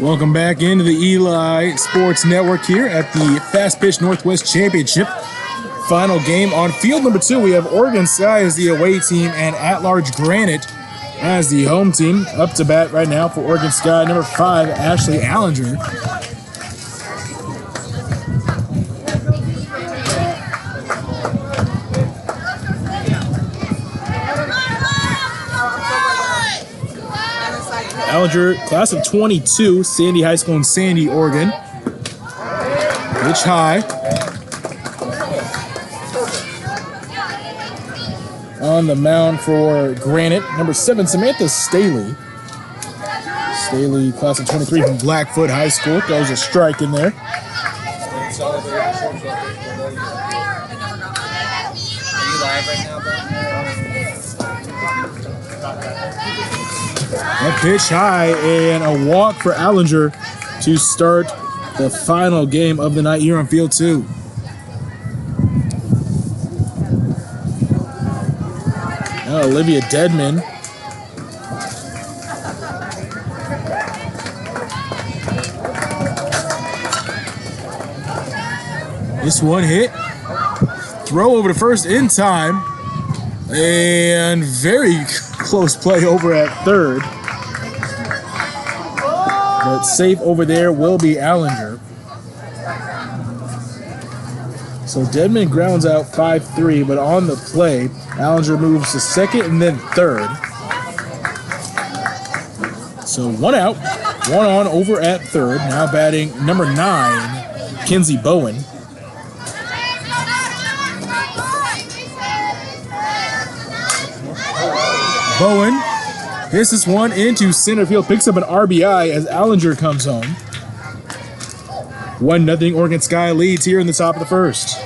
Welcome back into the Eli Sports Network here at the FastPitch Northwest Championship. Final game on field number 2. We have Oregon Sky as the away team and at-large Granite as the home team. Up to bat right now for Oregon Sky, number 5, Ashley Allinger. Allinger, class of 22, Sandy High School in Sandy, Oregon. Pitch high. On the mound for Granite, number 7, Samantha Staley. Staley, class of 23 from Blackfoot High School. Throws a strike in there. A pitch high and a walk for Allinger to start the final game of the night here on field 2. Now Olivia Deadman. This one hit. Throw over to first in time. And very close play over at third. But safe over there will be Allinger. So Deadman grounds out 5-3, but on the play, Allinger moves to second and then third. So 1 out, 1 on over at third. Now batting number 9, Kinsey Bowen. Bowen hits this one into center field, picks up an RBI as Allinger comes home. 1-0 Oregon Sky leads here in the top of the first.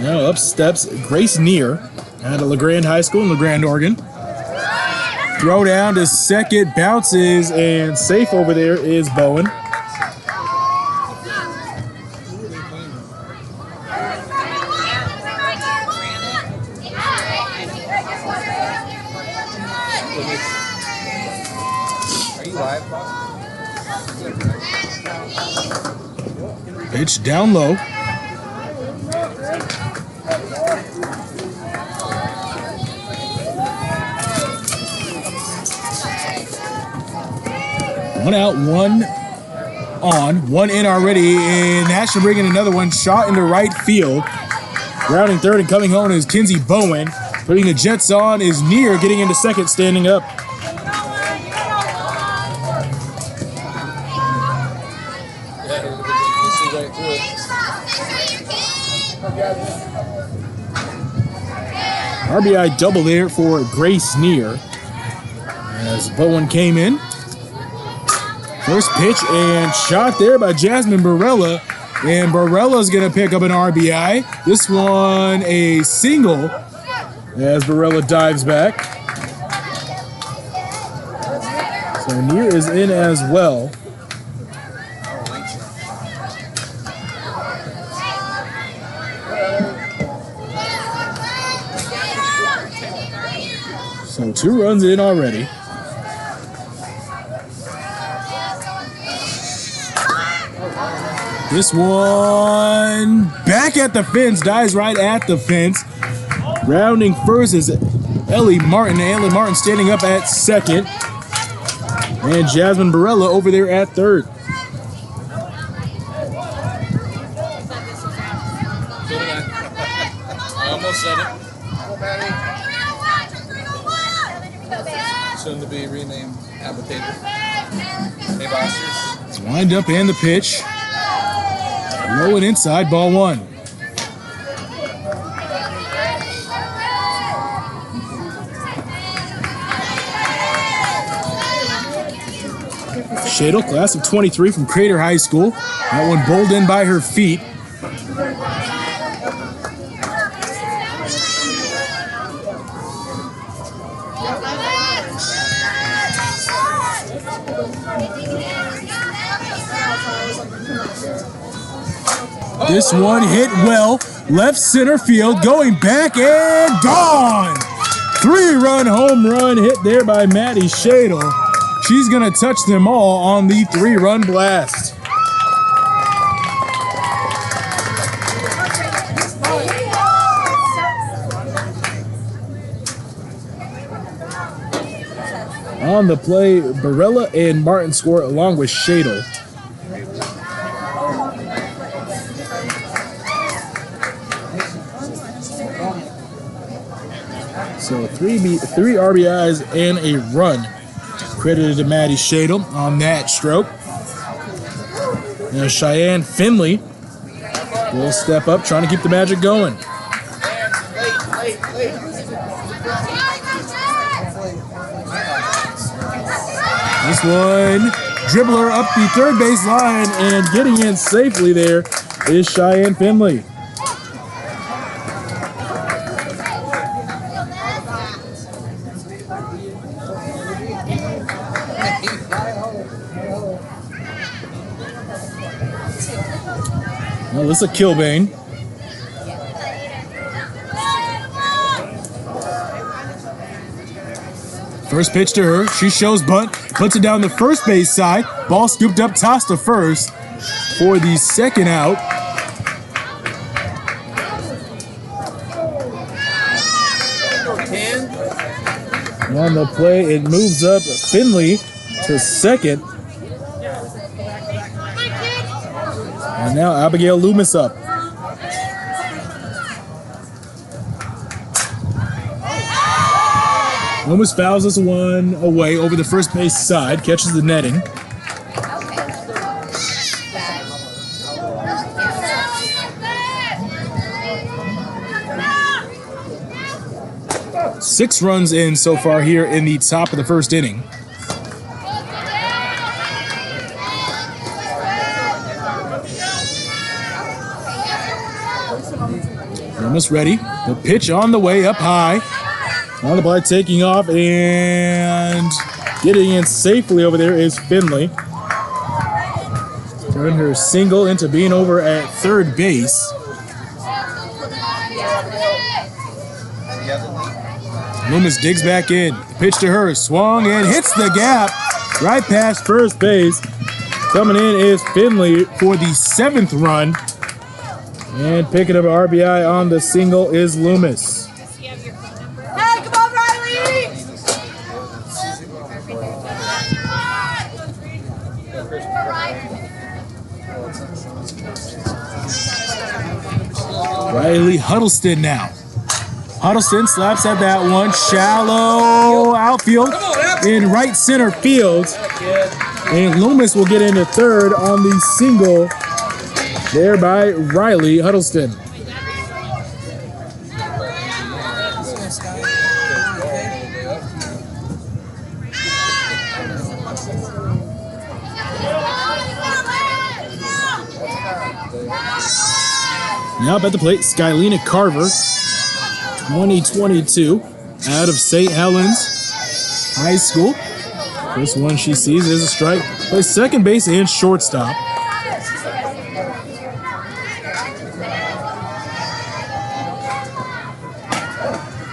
Now up steps Grace Neer at LeGrand High School in LeGrand, Oregon. Throw down to second, bounces, and safe over there is Bowen. Pitch down low. One out, 1 on, 1 in already, and that should bring in another one. Shot into right field. Grounding third and coming home is Kinsey Bowen. Putting the Jets on is Neer, getting into second, standing up. RBI double there for Grace Neer as Bowen came in. First pitch and shot there by Jasmine Barella, and Barella's going to pick up an RBI. This one a single as Barella dives back. So Neer is in as well. So 2 runs in already. This one back at the fence, dies right at the fence. Rounding first is Ellie Martin. Ellie Martin standing up at second. And Jasmine Barella over there at third. I almost said it. Soon to be renamed Applicator. Hey, Bosters. It's wind up and the pitch. Low and inside, ball 1. Shadle, class of 23 from Crater High School. That one bowled in by her feet. This one hit well, left center field, going back and gone. 3-run home run hit there by Maddie Shadle. She's gonna touch them all on the 3-run blast. On the play, Barella and Martin score along with Shadle. So three RBIs and a run credited to Maddie Shadle on that stroke. Now Cheyenne Finley will step up, trying to keep the magic going. This one, dribbler up the third base line and getting in safely there is Cheyenne Finley. Melissa Kilbane. First pitch to her. She shows bunt, puts it down the first base side. Ball scooped up, tossed to first for the second out. On the play, it moves up Finley to second. And now Abigail Loomis up. Loomis fouls this one away over the first base side, catches the netting. Six runs in so far here in the top of the first inning. Almost ready. The pitch on the way up high. On the play, taking off and getting in safely over there is Finley. Turned her single into being over at third base. Loomis digs back in. The pitch to her, swung and hits the gap right past first base. Coming in is Finley for the 7th run. And picking up an RBI on the single is Loomis. Hey, come on, Riley! Riley Huddleston now. Huddleston slaps at that one. Shallow outfield in right center field. And Loomis will get into third on the single there by Riley Huddleston. Now up at the plate, Skylina Carver, 2022, out of St. Helens High School. First one she sees is a strike. Plays second base and shortstop.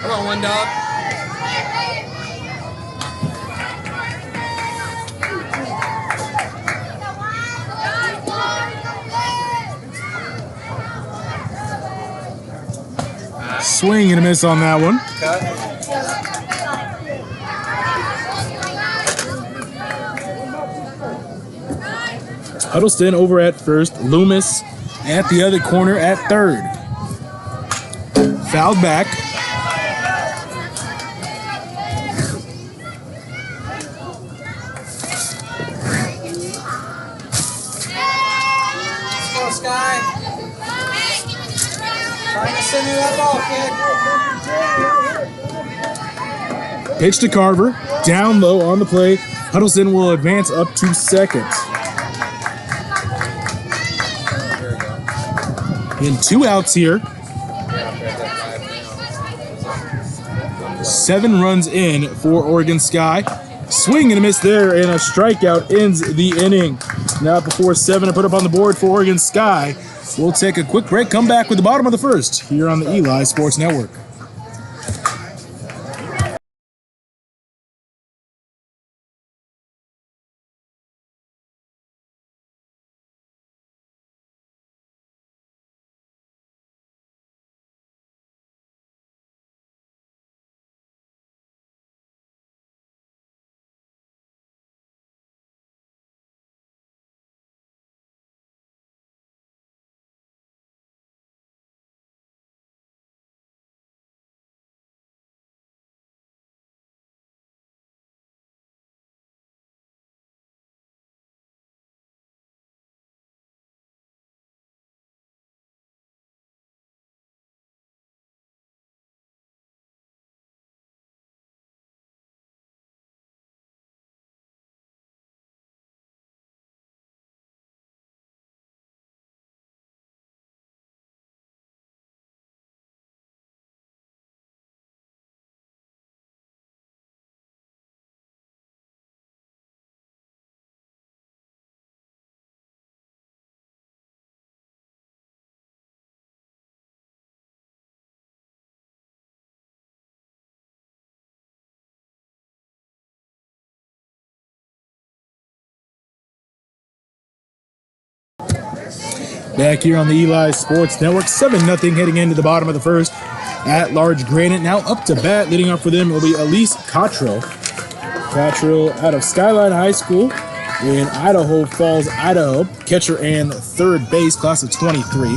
Come on, one dog. Swing and a miss on that one. Cut. Huddleston over at first. Loomis at the other corner at third. Fouled back. Let's go, Sky. Trying to send you that ball, kid. Pitch to Carver. Down low on the play. Huddleston will advance up to second. In 2 outs here. 7 runs in for Oregon Sky. Swing and a miss there, and a strikeout ends the inning. Now before 7 to put up on the board for Oregon Sky. We'll take a quick break, come back with the bottom of the first here on the Eli Sports Network. Back here on the Eli Sports Network, 7-0 heading into the bottom of the first. At large, Granite now up to bat. Leading off for them will be Elise Cottrell. Cottrell out of Skyline High School in Idaho Falls, Idaho. Catcher and third base, class of 23.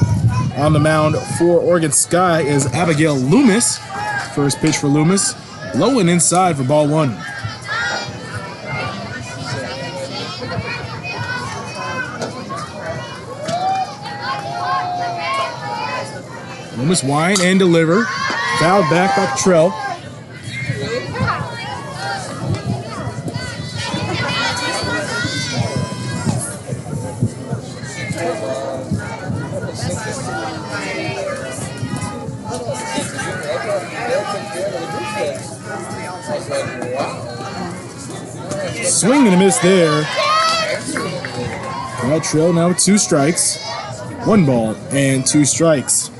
On the mound for Oregon Sky is Abigail Loomis. First pitch for Loomis. Low and inside for ball one. Loomis wind and deliver. Fouled back by Cottrell. Swing and a miss there. Cottrell now with 2 strikes. 1 ball and 2 strikes.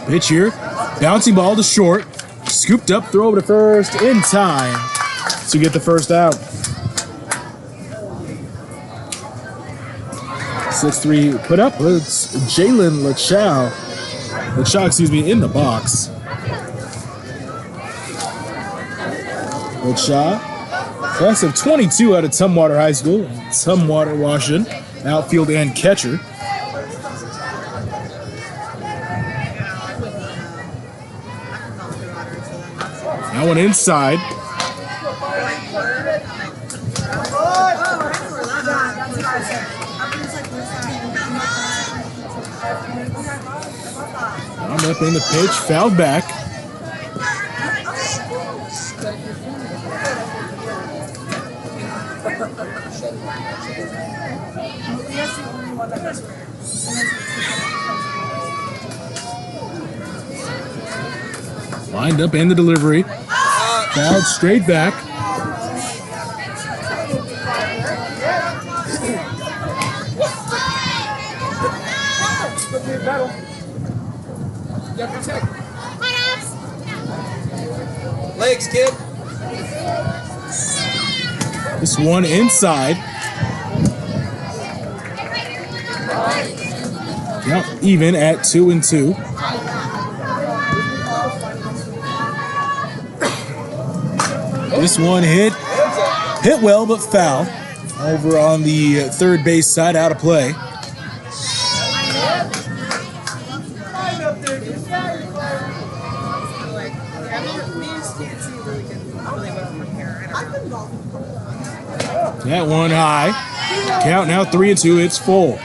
Pitch here, bouncing ball to short, scooped up, throw over to first in time to get the first out. 6-3 put up. It's Jalen Lachow, in the box. Lachow, class of 22 out of Tumwater High School, Tumwater, Washington, outfield and catcher. That one inside. I'm up in the pitch, fouled back. Lined up in the delivery. Fouled straight back. Legs, kid. This one inside. Yep, even at 2-2. This one hit well, but foul. Over on the third base side, out of play. That one high. Count now 3-2. It's full.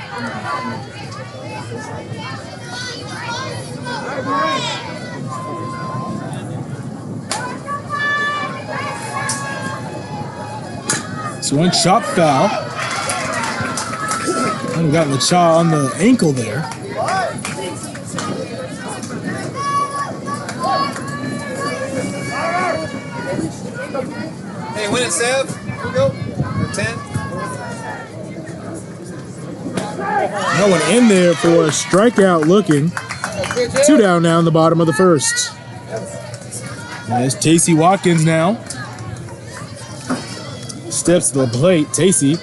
So one chop foul. And we got Lachow on the ankle there. win it, Sev. Here we go. For 10. No one in there for a strikeout looking. 2 down now in the bottom of the first. There's Tacey Watkins now. Steps to the plate. Tacey,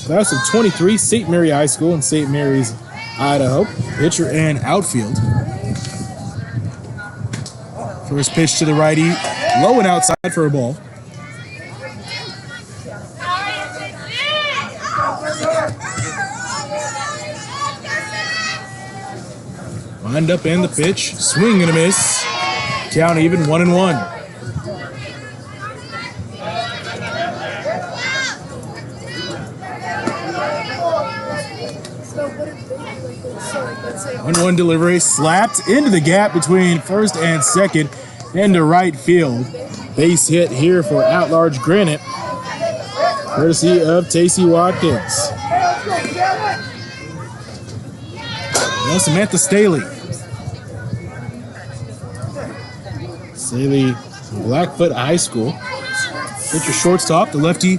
class of 23, St. Mary High School in St. Mary's, Idaho. Pitcher and outfield. First pitch to the righty. Low and outside for a ball. Wind up and the pitch. Swing and a miss. Count even 1-1. One delivery slapped into the gap between first and second into right field. Base hit here for at-large Granite, courtesy of Tacey Watkins. Now Samantha Staley. Staley, Blackfoot High School. Pitcher shortstop. The lefty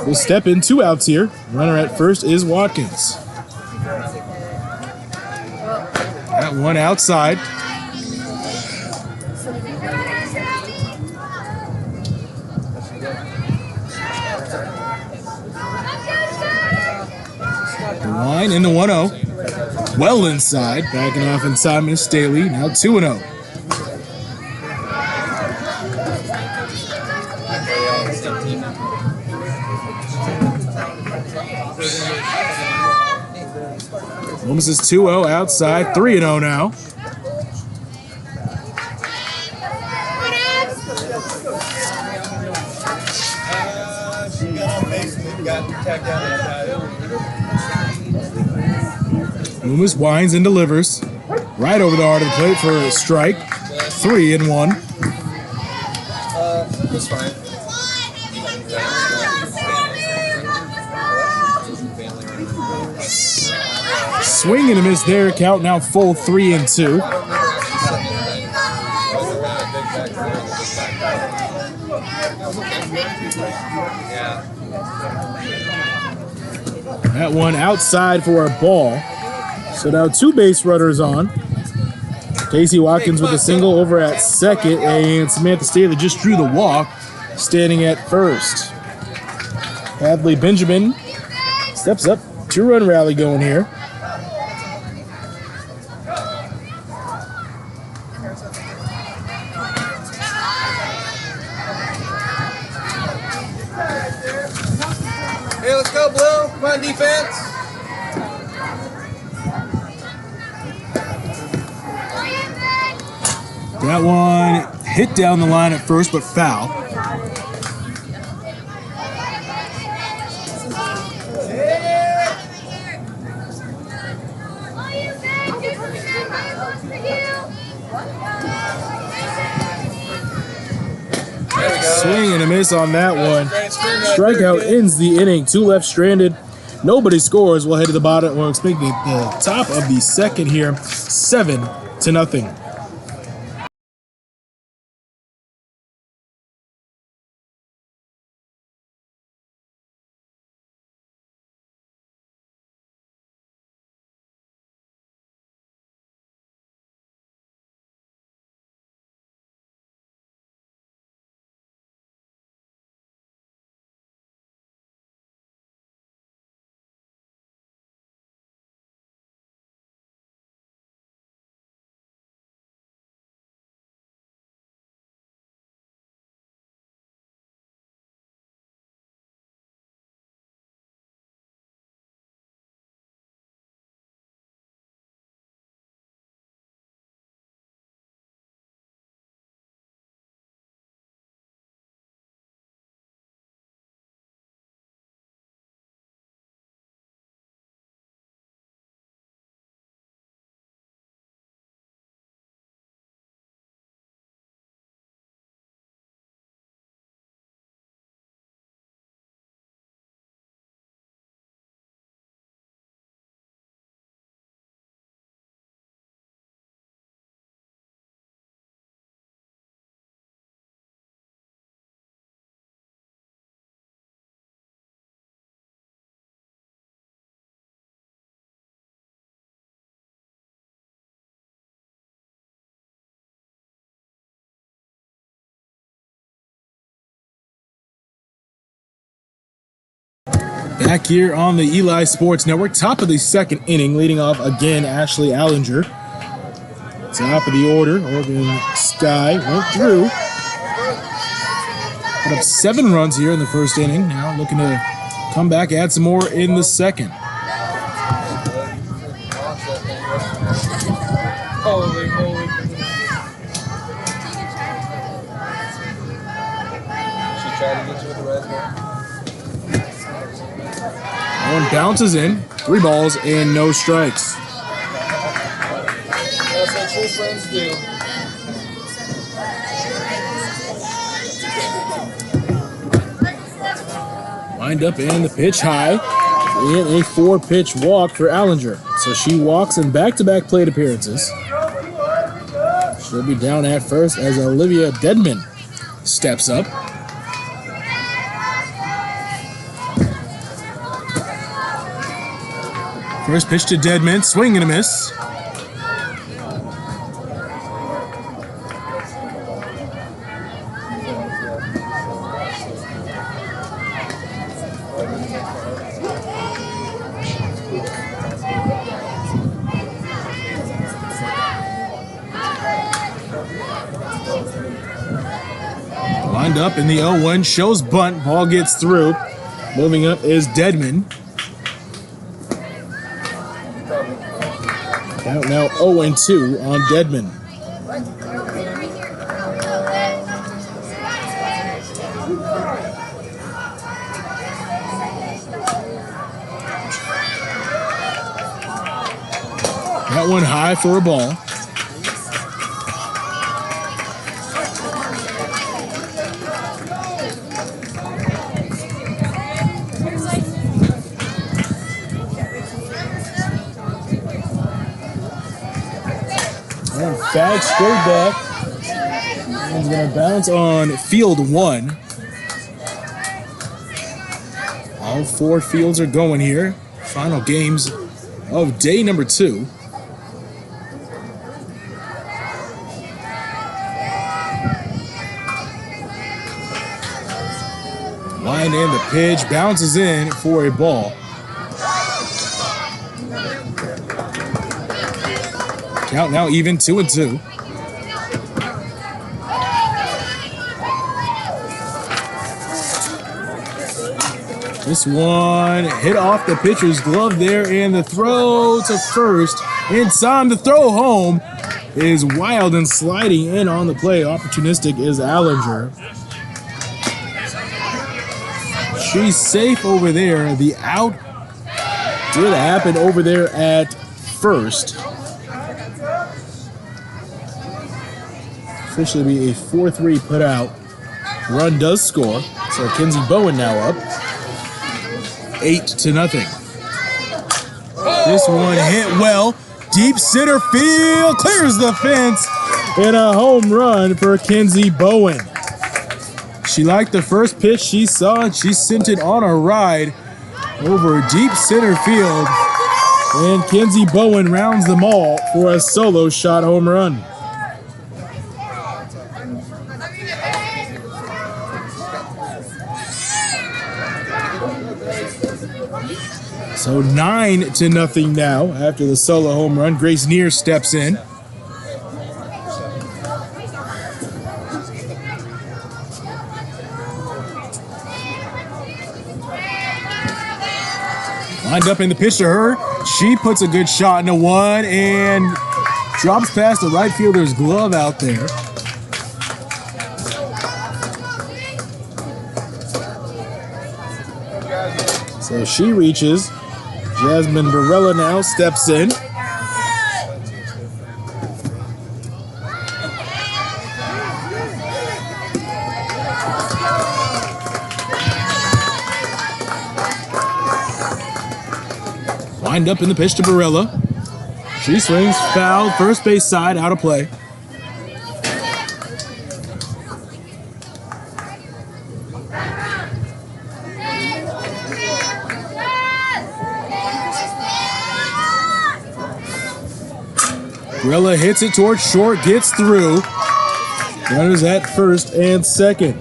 will step in. 2 outs here. Runner at first is Watkins. That one outside. The line in the 1-0. Well inside. Backing off inside Miss Staley. Now 2-0. Loomis is 2-0 outside, 3-0 now. Loomis winds and delivers. Right over the heart of the plate for a strike. 3-1. That's fine. Swing and a miss there. Count now full 3-2. That one outside for a ball. So now 2 base runners on. Tacey Watkins with a single over at second, and Samantha Staley just drew the walk, standing at first. Hadley Benjamin steps up. 2-run rally going here. Hey, let's go, Blue. Come on, defense. That one hit down the line at first, but foul. Swing and a miss on that one. Strikeout ends the inning. 2 left stranded. Nobody scores. We'll head to the bottom. We'll expect the top of the second here. 7-0. Back here on the Eli Sports Network, top of the second inning, leading off again Ashley Allinger. Top of the order, Oregon Sky went through. Put up 7 runs here in the first inning. Now looking to come back, add some more in the second. Holy moly. She tried to get you with the raspberry. One bounces in, 3 balls and no strikes. That's what true friends do. Wind up and the pitch high. And a 4-pitch walk for Allinger. So she walks in back-to-back plate appearances. She'll be down at first as Olivia Dedman steps up. First pitch to Dedman, swing and a miss. Lined up in the 0-1, shows bunt, ball gets through. Moving up is Dedman. Count now 0-2 on Dedman. That one high for a ball. Bag straight back. It's going to bounce on field 1. All 4 fields are going here. Final games of day number 2. Line in the pitch, bounces in for a ball. Count now even, 2-2. This one hit off the pitcher's glove there, and the throw to first. In time to throw home is wild and sliding in on the play. Opportunistic is Allinger. She's safe over there. The out did happen over there at first. Officially be a 4-3 put out. Run does score, so Kinsey Bowen now up 8-0. This one hit well, deep center field, clears the fence, and a home run for Kinsey Bowen. She liked the first pitch she saw, and she sent it on a ride over deep center field, and Kinsey Bowen rounds them all for a solo shot home run. So 9-0 now after the solo home run. Grace Neer steps in. Lined up in the pitch to her. She puts a good shot into 1 and drops past the right fielder's glove out there. So she reaches. Jasmine Varela now steps in. Wind up in the pitch to Varela. She swings foul, first base side, out of play. Varela hits it towards short, gets through. Runners at first and second.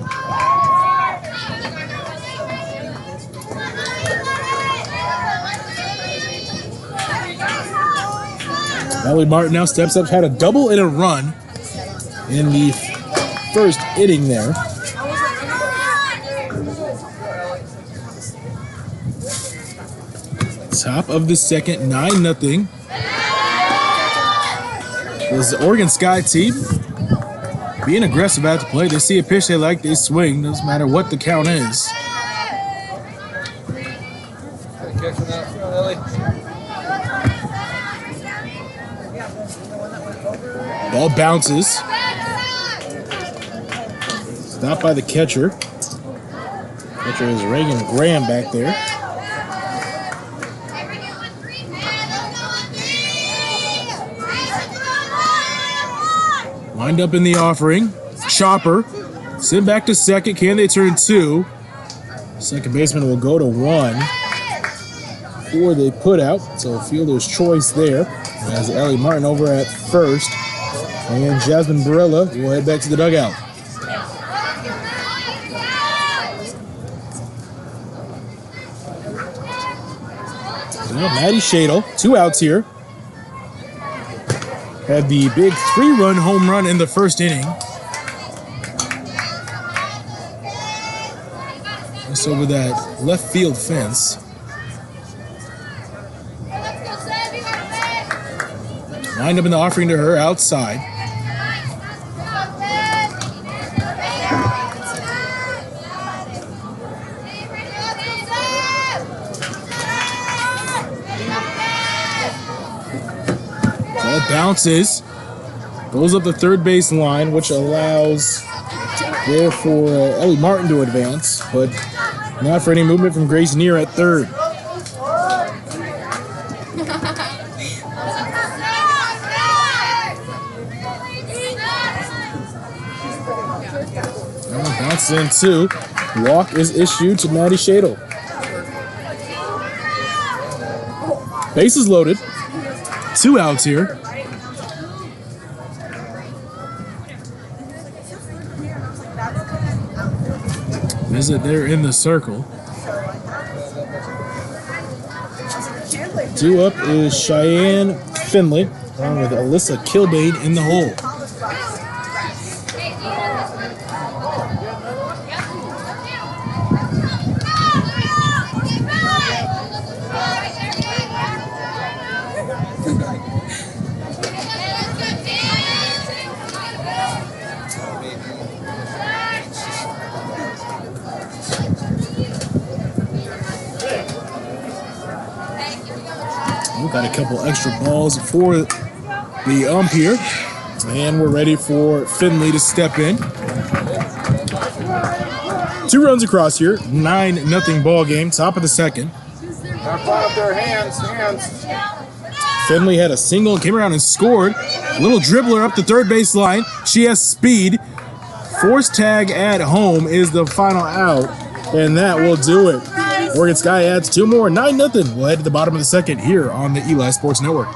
Ellie Martin now steps up, had a double and a run in the first inning there. Top of the second, 9-0. This Oregon Sky team being aggressive at the plate. They see a pitch they like, they swing. Doesn't matter what the count is. Ball bounces. Stopped by the catcher. Catcher is Reagan Graham back there. Lined up in the offering. Chopper. Sent back to second. Can they turn two? Second baseman will go to one before they put out. So fielder's choice there. As Ellie Martin over at first. And Jasmine Barella will head back to the dugout. Now Maddie Shadle, 2 outs here. Had the big 3-run home run in the first inning. Just over that left field fence. Lined up in the offering to her outside. Ball bounces, goes up the third base line, which allows there for Ellie Martin to advance, but not for any movement from Grace Neer at third. Bounces in two. Walk is issued to Maddie Shadle. Bases loaded. 2 outs here. Visit there in the circle. 2 up is Cheyenne Finley, along with Alyssa Kilbane in the hole. We've got a couple extra balls for the ump here. And we're ready for Finley to step in. 2 runs across here. 9-0 ball game. Top of the second. Not flat up their hands. Finley had a single, came around and scored. Little dribbler up the third base line. She has speed. Force tag at home is the final out. And that will do it. Oregon Sky adds 2 more, 9-0. We'll head to the bottom of the second here on the Eli Sports Network.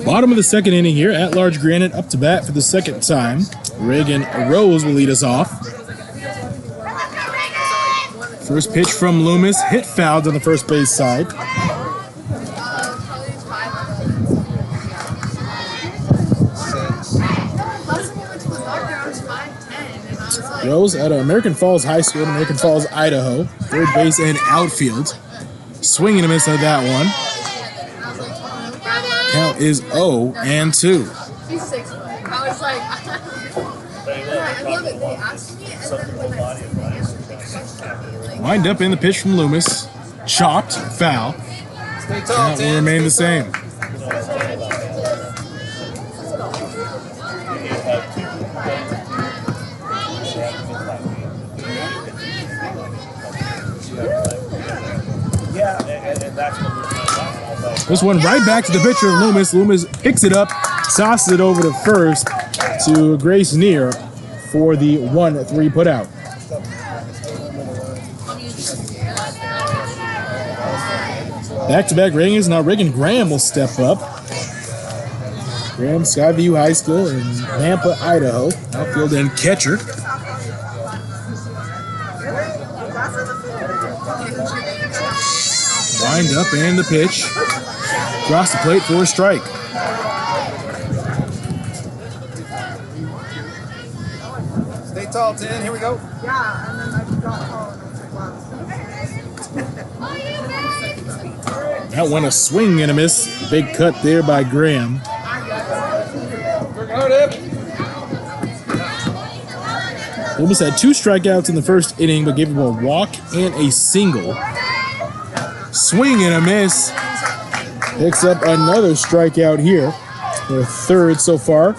Bottom of the second inning here. At-large Granite up to bat for the second time. Reagan Rose will lead us off. First pitch from Loomis. Hit fouled on the first base side. Rose at American Falls High School in American Falls, Idaho. Third base and outfield. Swing and a miss at that one. Count is 0-2. He's 6 foot. I was like, I love it. They asked me, and then when I said the answer, Wind up in the pitch from Loomis. Chopped, foul. Stay tall, Count will remain the same. This one right back to the pitcher of Loomis. Loomis picks it up, tosses it over to first to Grace Neer for the 1-3 putout. Back-to-back Reagans. Now Reagan Graham will step up. Graham, Skyview High School in Nampa, Idaho. Outfield and catcher. Wind up and the pitch. Across the plate for a strike. Stay tall, 10. Here we go. yeah, and then I got called. That one a swing and a miss. Big cut there by Graham. Loomis had 2 strikeouts in the first inning, but gave him a walk and a single. Swing and a miss. Picks up another strikeout here. Their third so far.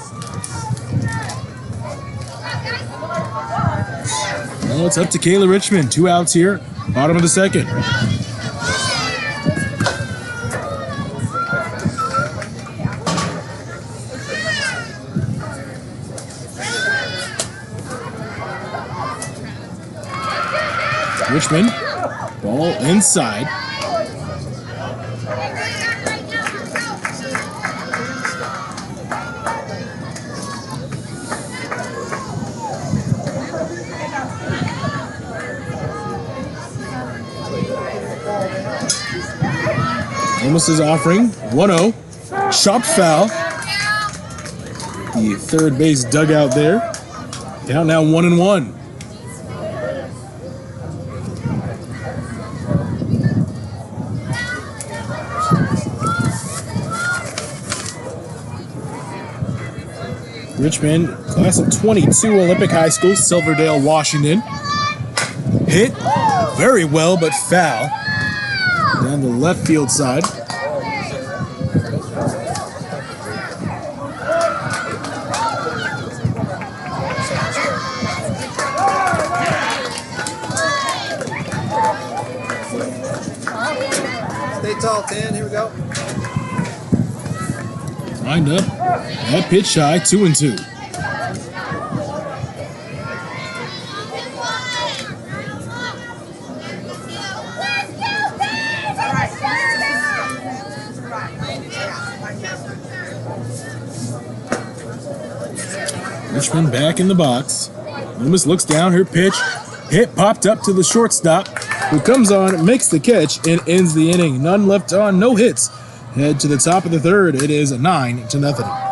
Now it's up to Kayla Richmond. 2 outs here. Bottom of the second. Richmond, ball inside. Loomis is offering 1-0. Chopped foul. The third base dugout there. Down now 1-1. Richmond, class of 22, Olympic High School, Silverdale, Washington. Hit very well, but foul. Down the left field side. Stay tall, 10. Here we go. Lined up. That pitch high, 2-2. Richmond back in the box. Loomis looks down, her pitch. Hit popped up to the shortstop, who comes on, makes the catch, and ends the inning. None left on, no hits. Head to the top of the third. It is 9-0.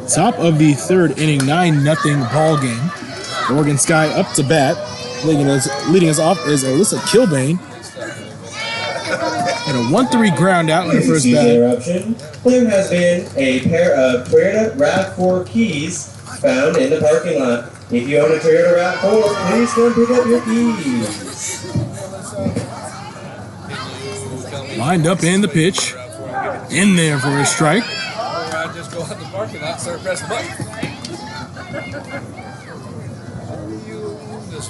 Top of the third inning, 9-0 ball game. Oregon Sky up to bat. Leading us off is Alyssa Kilbane. And a 1-3 ground out in the first Excuse the bat. interruption. There has been a pair of Toyota RAV4 keys found in the parking lot. If you own a Toyota RAV4, please come pick up your keys. Lined up in the pitch. In there for a strike. Or I just go out the parking lot and start pressing the button. You this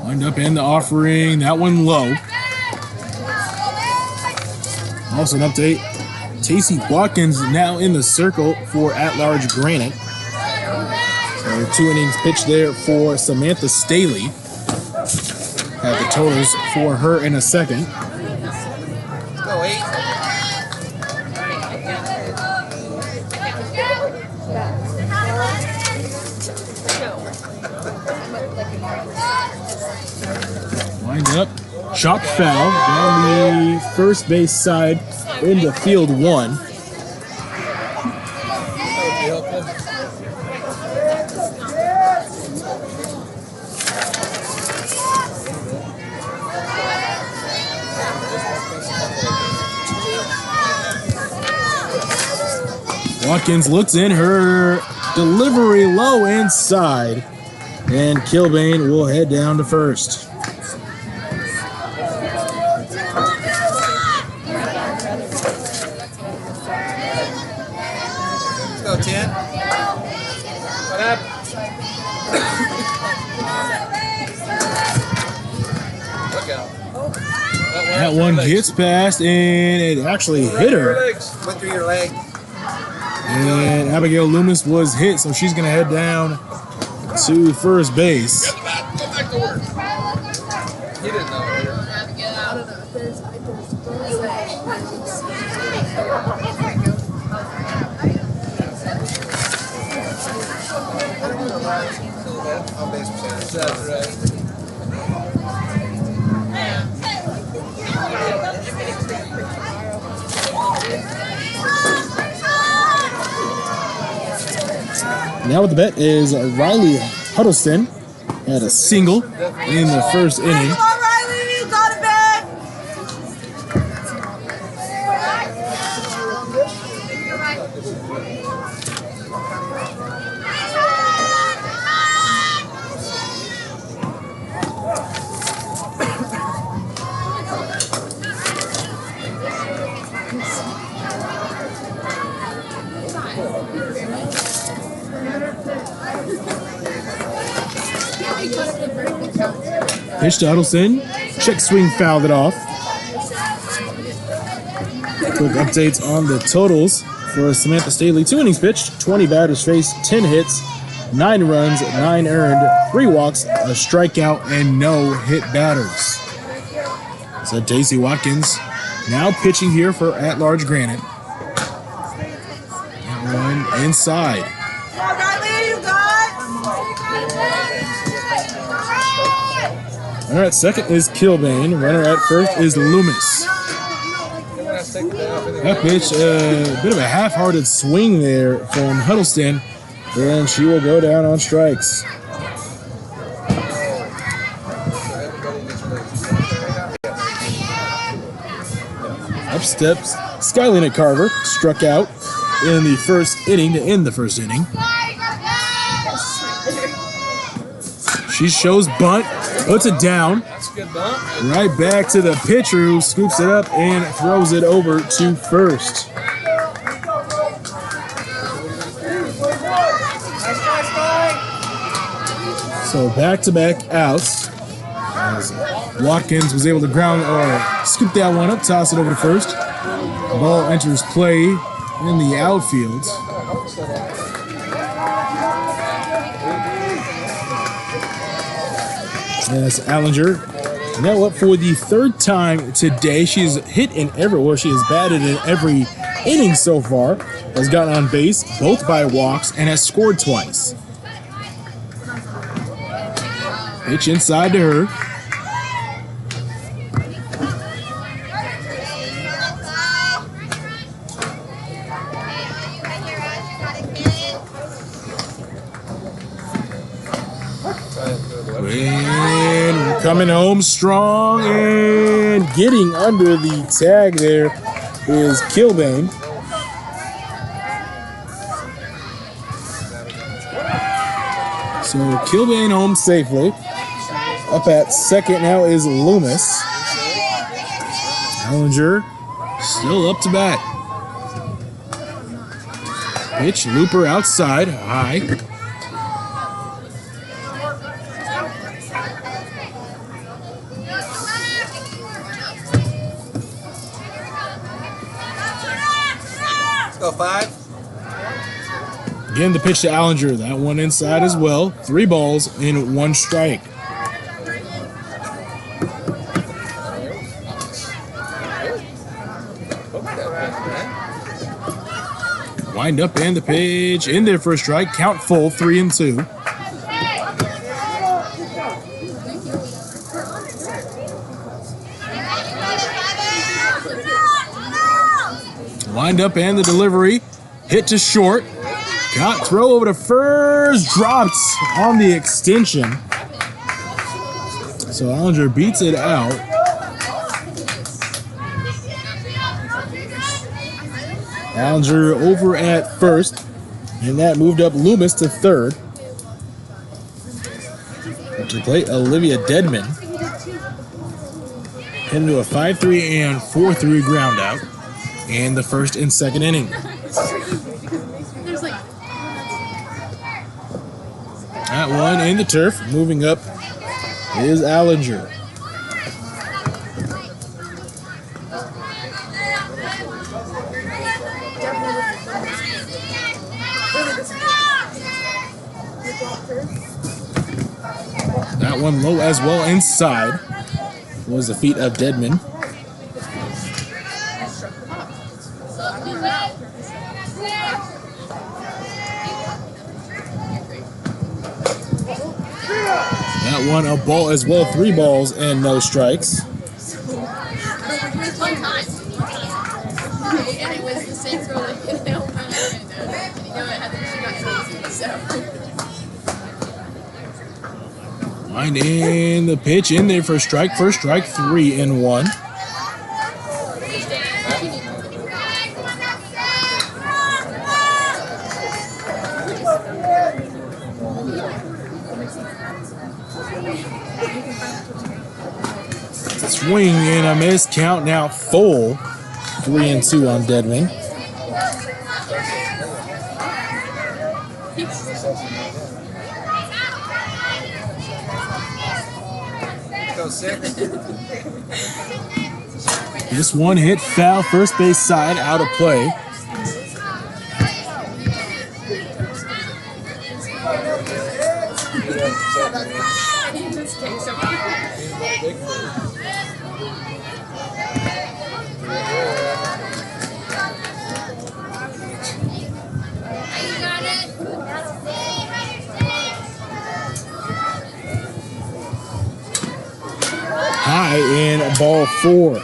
Lined up in the offering. That one low. Also an update. Tacey Watkins now in the circle for at-large Granite. So 2 innings pitched there for Samantha Staley. Have the totals for her in a second. Let's go 8. Lined up. Chopped foul down the first base side into field 1. That would be helpful. Watkins looks in, her delivery low inside, and Kilbane will head down to first. Let's go 10. What happened? Look out. That one gets past, and it actually hit her. Went through your leg. And Abigail Loomis was hit, so she's going to head down to first base. Go back to work. He didn't know. On base percentage. That's right. Now with the bet is Riley Huddleston at a single in the first inning. Pitch to Huddleston. Check swing, fouled it off. Quick updates on the totals for Samantha Staley. 2 innings pitched, 20 batters faced, 10 hits, 9 runs, 9 earned, 3 walks, a strikeout, and no hit batters. So Tacey Watkins now pitching here for at-large Granite. That one inside. Runner at second is Kilbane. Runner at first is Loomis. That pitch, a bit of a half-hearted swing there from Huddleston, and she will go down on strikes. Up steps Skylina Carver, struck out in the first inning to end the first inning. She shows bunt, puts it down. That's a good bump. Right back to the pitcher who scoops it up and throws it over to first. So back-to-back outs. As Watkins was able to ground or scoop that one up, toss it over to first. The ball enters play in the outfield. That's Allinger. Now up for the third time today. She's hit in everywhere. She has batted in every inning so far. Has gotten on base, both by walks, and has scored twice. Pitch inside to her. Coming home strong and getting under the tag there is Kilbane. So Kilbane home safely. Up at second now is Loomis. Allinger still up to bat. Pitch, looper outside, high. Go 5. Again, the pitch to Allinger. That one inside as well. 3 balls and 1 strike. Wind up and the pitch in there for a strike. Count full, 3-2. Wind up and the delivery. Hit to short. Got throw over to first. Dropped on the extension. So Allinger beats it out. Allinger over at first. And that moved up Loomis to third. To play Olivia Dedman. Into a 5-3 and 4-3 ground out. In the first and second inning. That one in the turf. Moving up is Allinger. That one low as well inside. Was the feet of Dedman. That one a ball as well, 3 balls and no strikes. Wind in the pitch in there for a strike. First strike, 3-1. Swing and a miss. Count now full. 3-2 on Dedman. Go 6. This one hit foul, first base side, out of play. High in ball 4.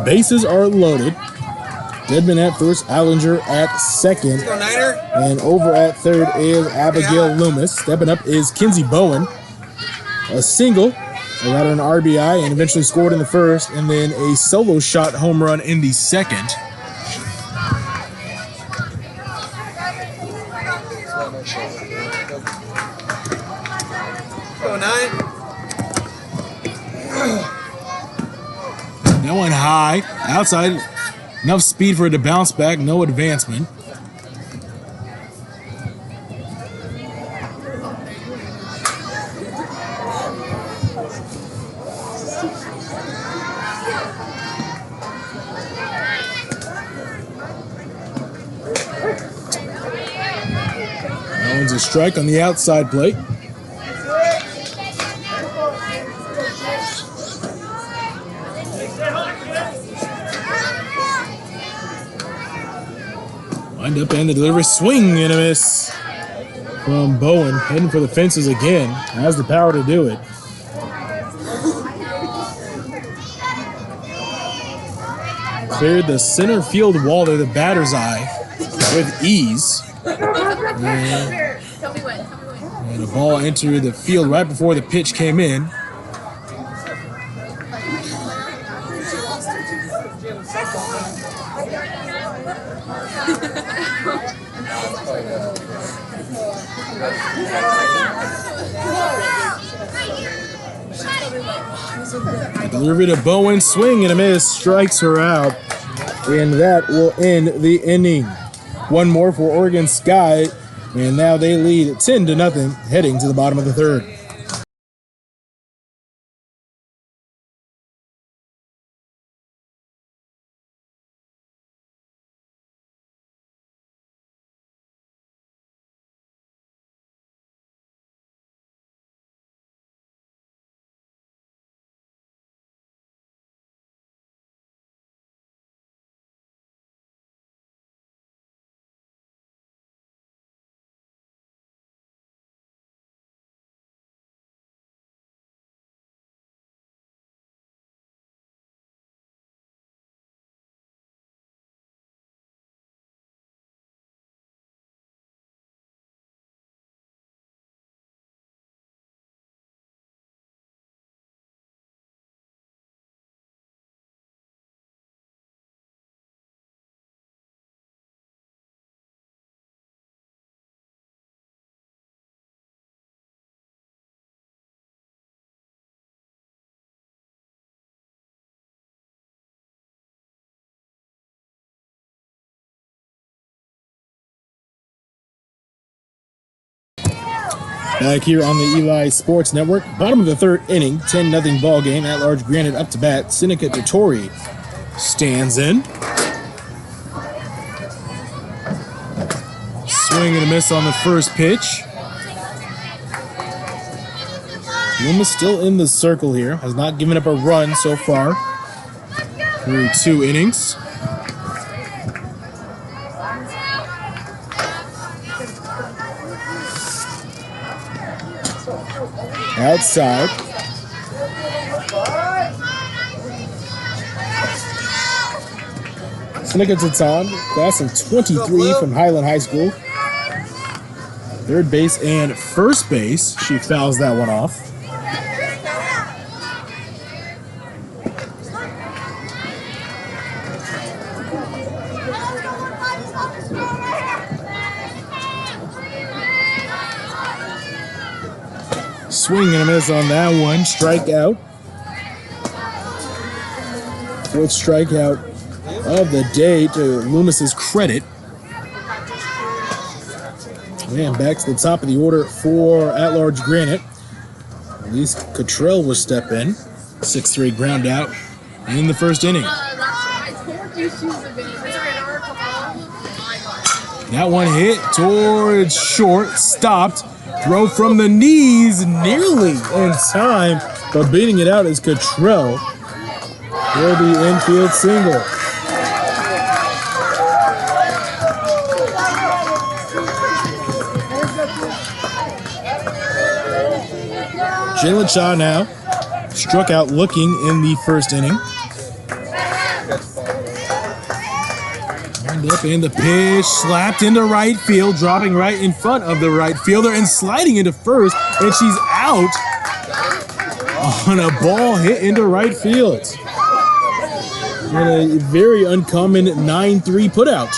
Bases are loaded. Dedman at first, Allinger at second. Go Niner. And over at third is Abigail Loomis. Stepping up is Kinsey Bowen. A single, got an RBI, and eventually scored in the first, and then a solo shot home run in the second. Go 9. That one high, outside, enough speed for it to bounce back, no advancement. That one's a strike on the outside plate. Wind up and the delivery, swing and a miss from Bowen, heading for the fences again. Has the power to do it. Cleared the center field wall there, the batter's eye, with ease. And Tell me when. Tell me when. And the ball entered the field right before the pitch came in. Delivery to Bowen, swing and a miss, strikes her out. And that will end the inning. One more for Oregon Sky, and now they lead 10-0, heading to the bottom of the third. Back here on the Eli Sports Network, bottom of the third inning, 10-0 ball game. At large Granite up to bat. Seneca Totori stands in. Swing and a miss on the first pitch. Loomis still in the circle here. Has not given up a run so far through 2 innings. Outside. Seneca Totori, class of 23 from Highland High School. Third base and first base. She fouls that one off. Swing and a miss on that one. Strikeout. Fourth strikeout of the day to Loomis's credit. And back to the top of the order for at-large Granite. At least Cottrell will step in. 6-3 ground out in the first inning. I told you she was a video. That one hit towards short, stopped. Throw from the knees, nearly in time, but beating it out is Cottrell for the infield single. Jalen Shaw now struck out looking in the first inning. Wind up in the pitch, slapped into right field, dropping right in front of the right fielder and sliding into first, and she's out on a ball hit into right field. And a very uncommon 9-3 putout.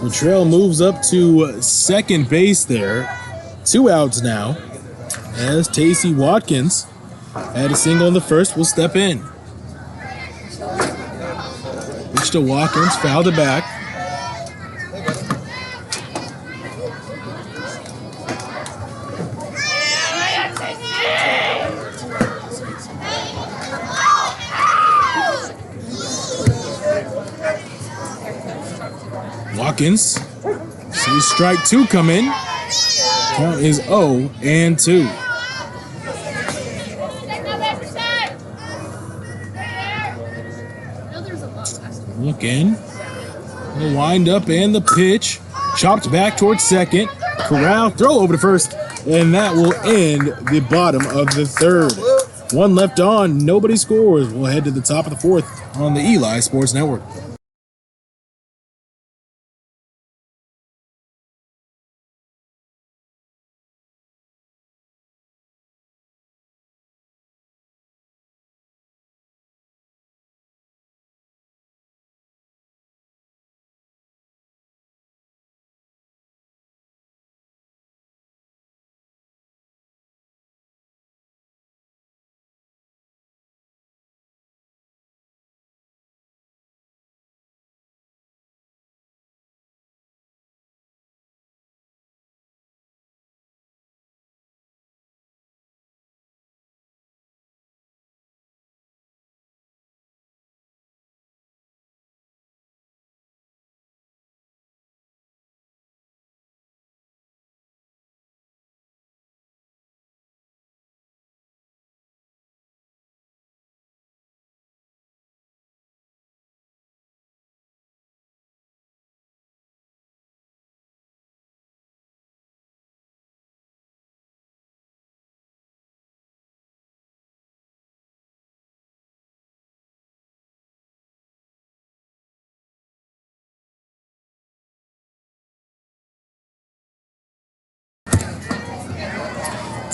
Cottrell moves up to second base there. 2 outs now, as Tacey Watkins had a single in the first, will step in. Pitch to Watkins, fouled it back. Watkins sees strike 2 come in. Count is 0-2. Look in. The wind up and the pitch. Chopped back towards second. Corral, throw over to first. And that will end the bottom of the third. 1 left on. Nobody scores. We'll head to the top of the fourth on the Eli Sports Network.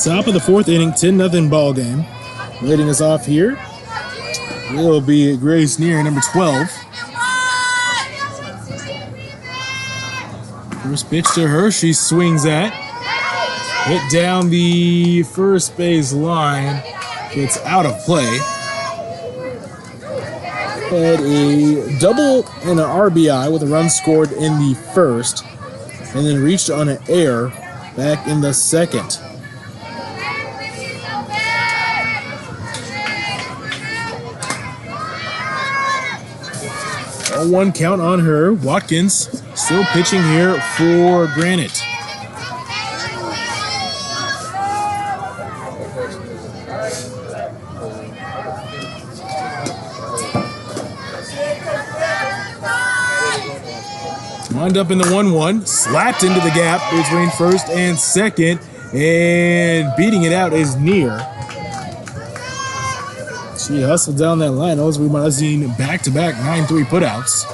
Top of the fourth inning, 10-0 ball game. Leading us off here will be Grace Neer, number 12. First pitch to her, she swings at. Hit down the first base line. It's out of play. Had a double and an RBI with a run scored in the first, and then reached on an error back in the second. A 1 count on her. Watkins still pitching here for Granite. Wound up in the 1-1, slapped into the gap between first and second, and beating it out is Neer. She hustled down that line. Those we might have seen back-to-back 9-3 putouts.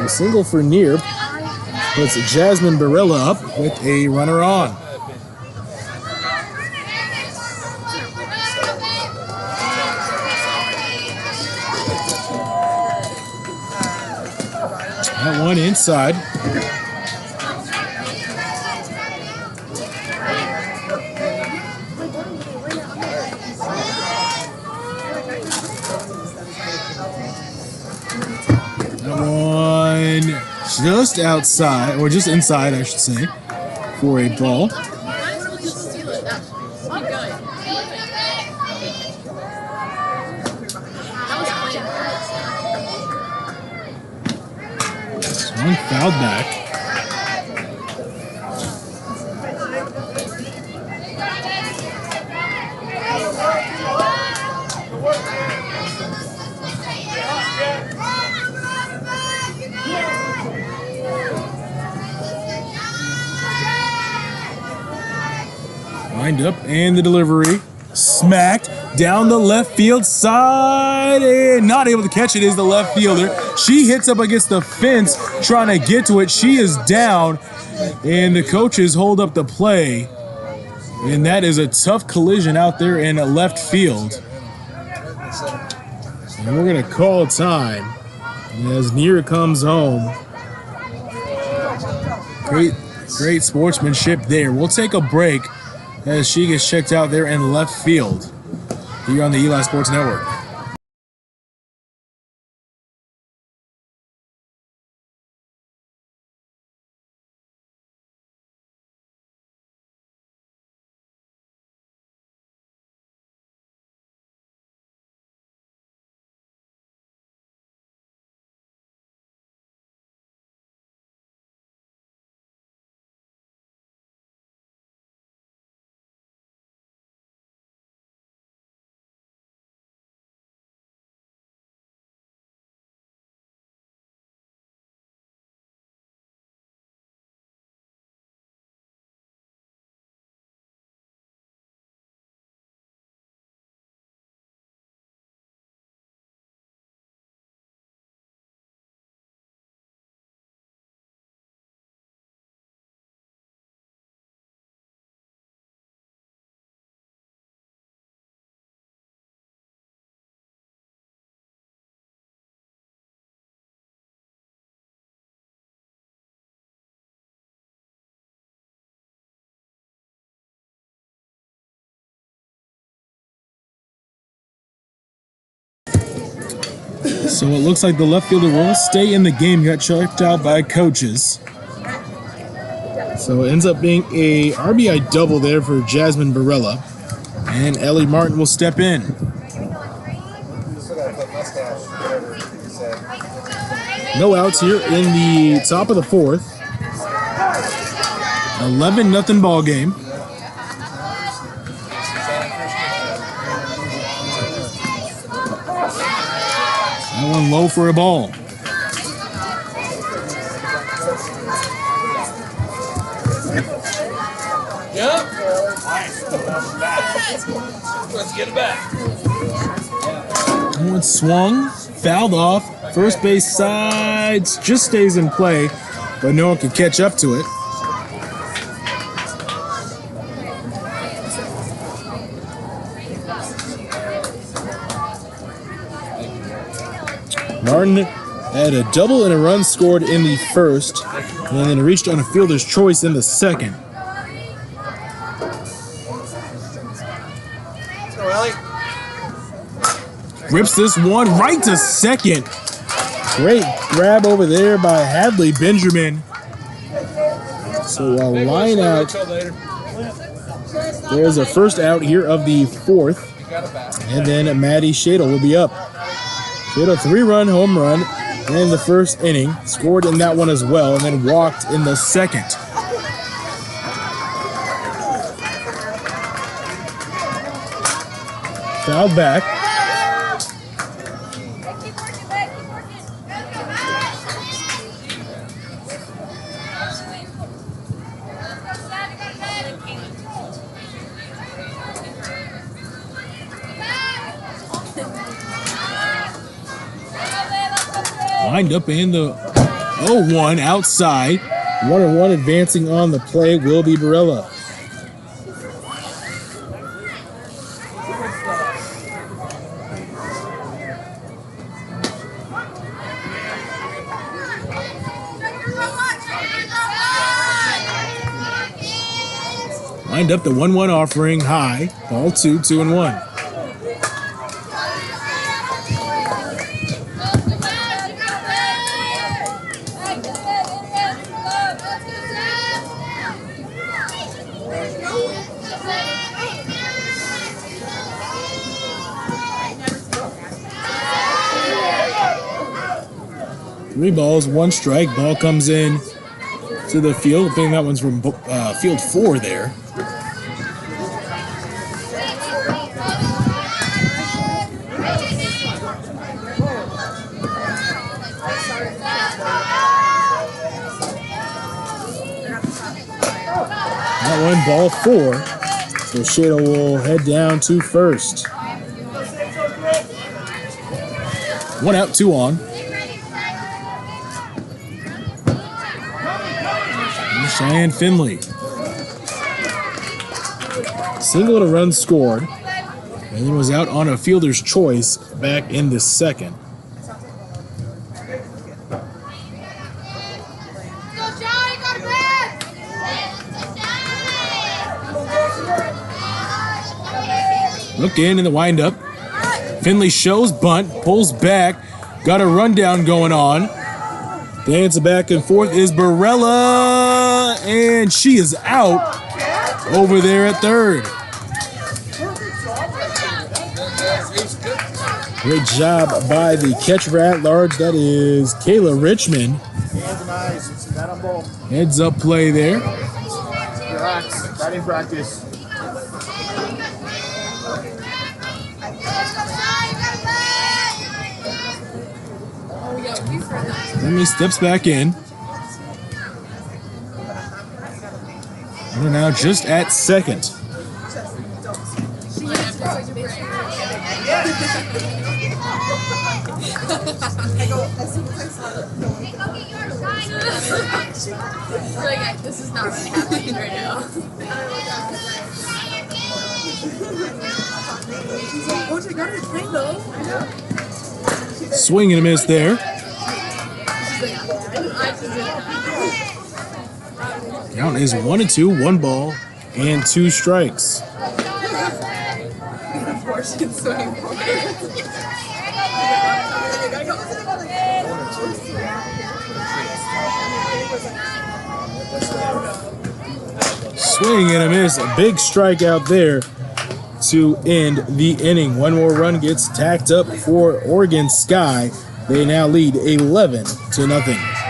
A single for Neer puts Jasmine Barella up with a runner on. That one inside. That one just outside, or just inside, I should say, for a ball. One fouled back. Lined up, and the delivery smacked down the left field side, and not able to catch it is the left fielder. She hits up against the fence trying to get to it. She is down, and the coaches hold up the play, and that is a tough collision out there in left field. And we're going to call time as Neer comes home. Great sportsmanship there. We'll take a break as she gets checked out there in left field here on the Eli Sports Network. So it looks like the left fielder will stay in the game. Got checked out by coaches. So it ends up being a RBI double there for Jasmine Barella. And Ellie Martin will step in. No outs here in the top of the fourth. 11-0 ball game. That one low for a ball. Yep. Let's get it back. That one swung, fouled off. First base side just stays in play, but no one can catch up to it. Martin had a double and a run scored in the first, and then reached on a fielder's choice in the second. Rips this one right to second. Great grab over there by Hadley Benjamin. So a line out. There's a first out here of the fourth. And then Maddie Shadle will be up. Shadle 3-run home run in the first inning. Scored in that one as well, and then walked in the second. Fouled back. Lined up in the 0-1 outside. 1-1 advancing on the play will be Barella. Lined up the 1-1 offering high. Ball 2, 2-1. Three balls, one strike. Ball comes in to the field. I think that one's from field 4 there. That one, ball 4. So Shadle will head down to first. 1 out, 2 on. Cheyenne Finley. Single and a run scored. And then was out on a fielder's choice back in the second. Look in the windup. Finley shows bunt, pulls back, got a rundown going on. Dance back and forth is Barella, and she is out over there at third. Great job by the catcher at large. That is Kayla Richmond. Heads up play there. Relax, batting practice. Finley steps back in. We're now just at second. Like, this is not really happening right now. Coach, I got it clean though. Swing and a miss there. Count is 1-2, 1 ball, and 2 strikes. Swing and a miss, a big strikeout there to end the inning. One more run gets tacked up for Oregon Sky. They now lead 11-0.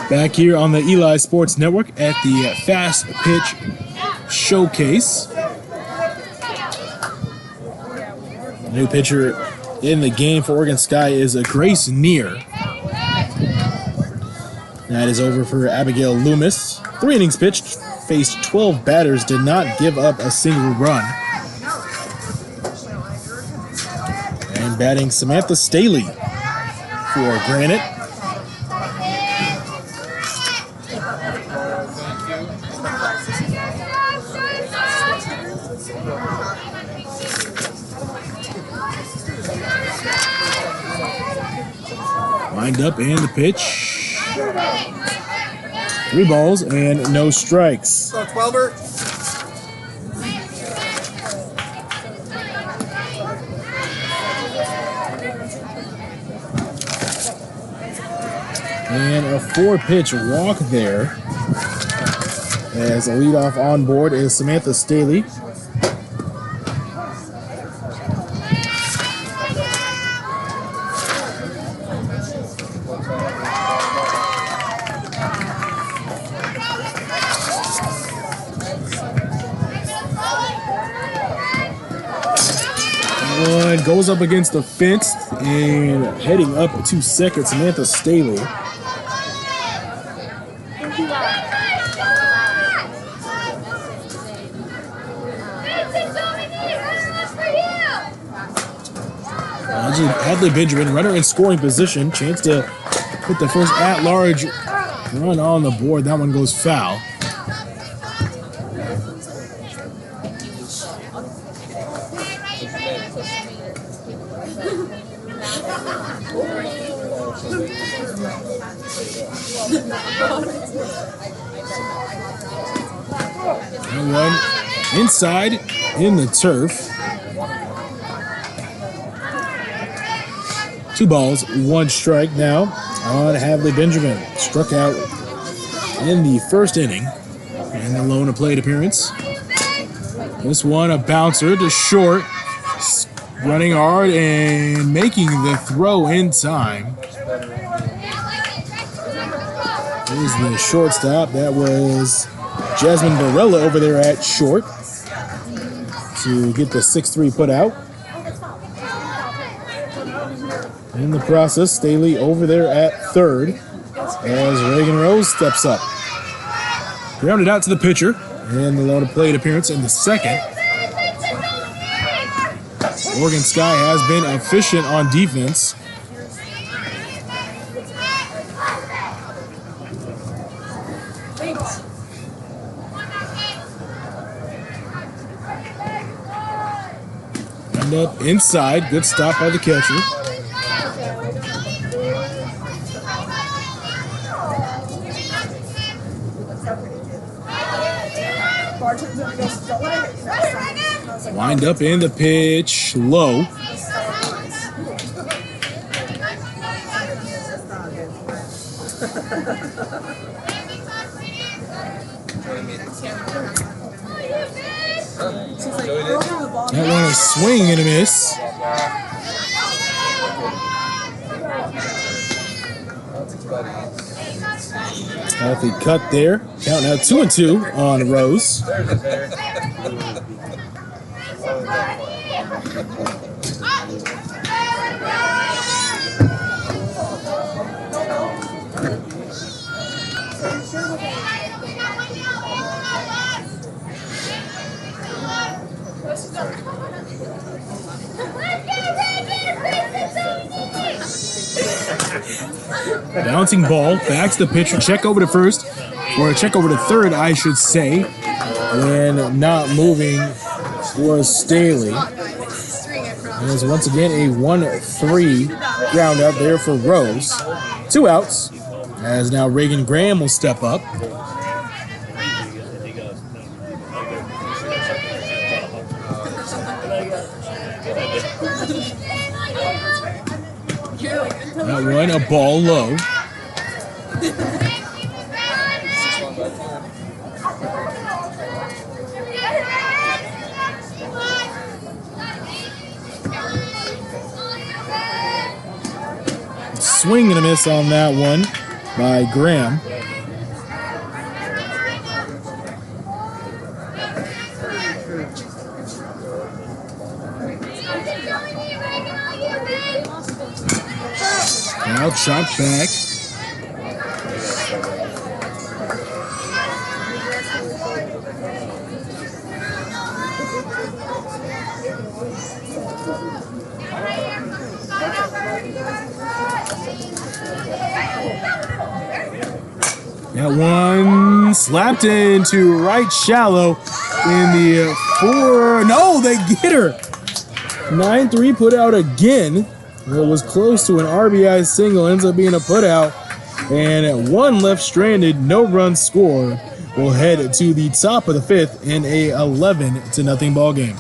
Back here on the Eli Sports Network at the Fast Pitch Showcase. The new pitcher in the game for Oregon Sky is Grace Neer. That is over for Abigail Loomis. 3 innings pitched, faced 12 batters, did not give up a single run. And batting Samantha Staley for Granite. Wind up and the pitch. 3 balls and no strikes. So 12er. And a 4-pitch walk there. As a leadoff on board is Samantha Staley. One goes up against the fence and heading up to second, Samantha Staley. Hadley Benjamin, runner in scoring position. Chance to put the first at-large run on the board. That one goes foul. And one inside in the turf. 2 balls, 1 strike now on Hadley Benjamin. Struck out in the first inning in the lone plate appearance. This one a bouncer to short. Running hard and making the throw in time. There's the shortstop. That was Jasmine Barella over there at short to get the 6-3 put out. In the process, Staley over there at third as Reagan Rose steps up. Grounded out to the pitcher in the loaded plate appearance in the second. Oregon Sky has been efficient on defense. And up inside, good stop by the catcher. Wind up in the pitch, low. That one a swing and a miss. Healthy cut there. Count now 2-2 on Rose. Bouncing ball, backs the pitcher, check over to first, or check over to third, I should say. And not moving was Staley. There's once again a 1-3 ground out there for Rose. 2 outs, as now Reagan Graham will step up. That one, a ball low. Swing and a miss on that one by Graham. Foul shot back. That one slapped into right shallow in the 4. No, they get her. 9-3 put out again. It was close to an RBI single. Ends up being a put out. And at 1 left stranded, no run scored. We'll head to the top of the 5th in a 11-0 ball game.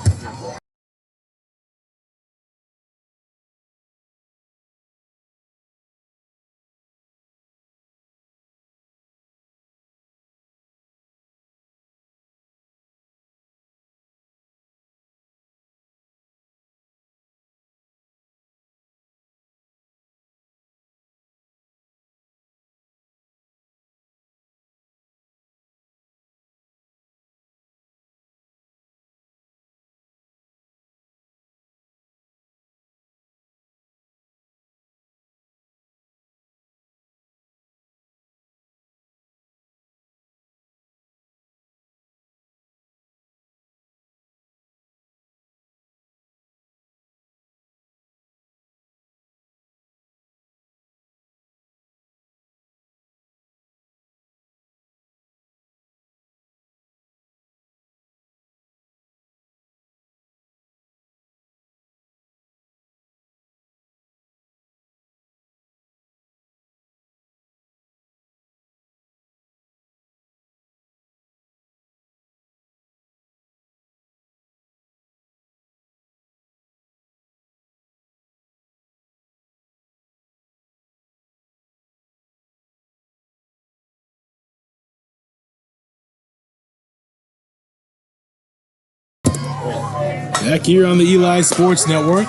Back here on the Eli Sports Network.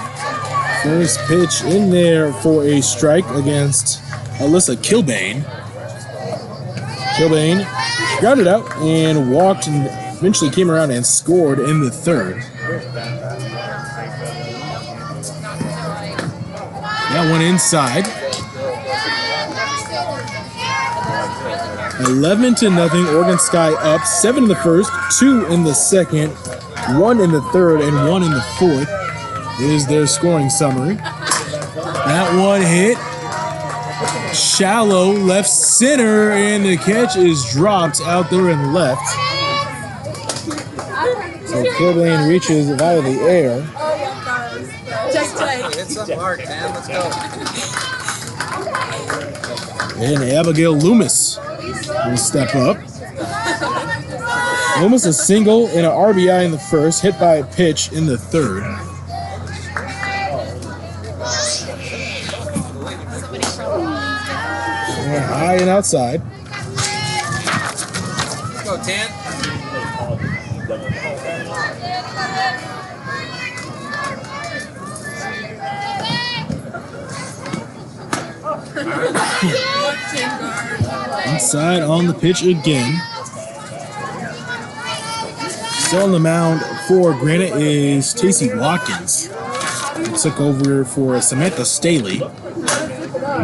First pitch in there for a strike against Alyssa Kilbane. Kilbane grounded out and walked and eventually came around and scored in the 3rd. That one inside. 11-0. Oregon Sky up. 7 in the 1st, 2 in the 2nd, 1 in the 3rd, and 1 in the 4th is their scoring summary. That one hit shallow left center, and the catch is dropped out there and left. So Kilbane reaches it out of the air. Hit something hard, man. Let's go. And Abigail Loomis will step up. Loomis a single and an RBI in the 1st, hit by a pitch in the 3rd. High and outside. Let's go, Tan. Inside on the pitch again. Still on the mound for Granite is Tacey Watkins. Who took over for Samantha Staley.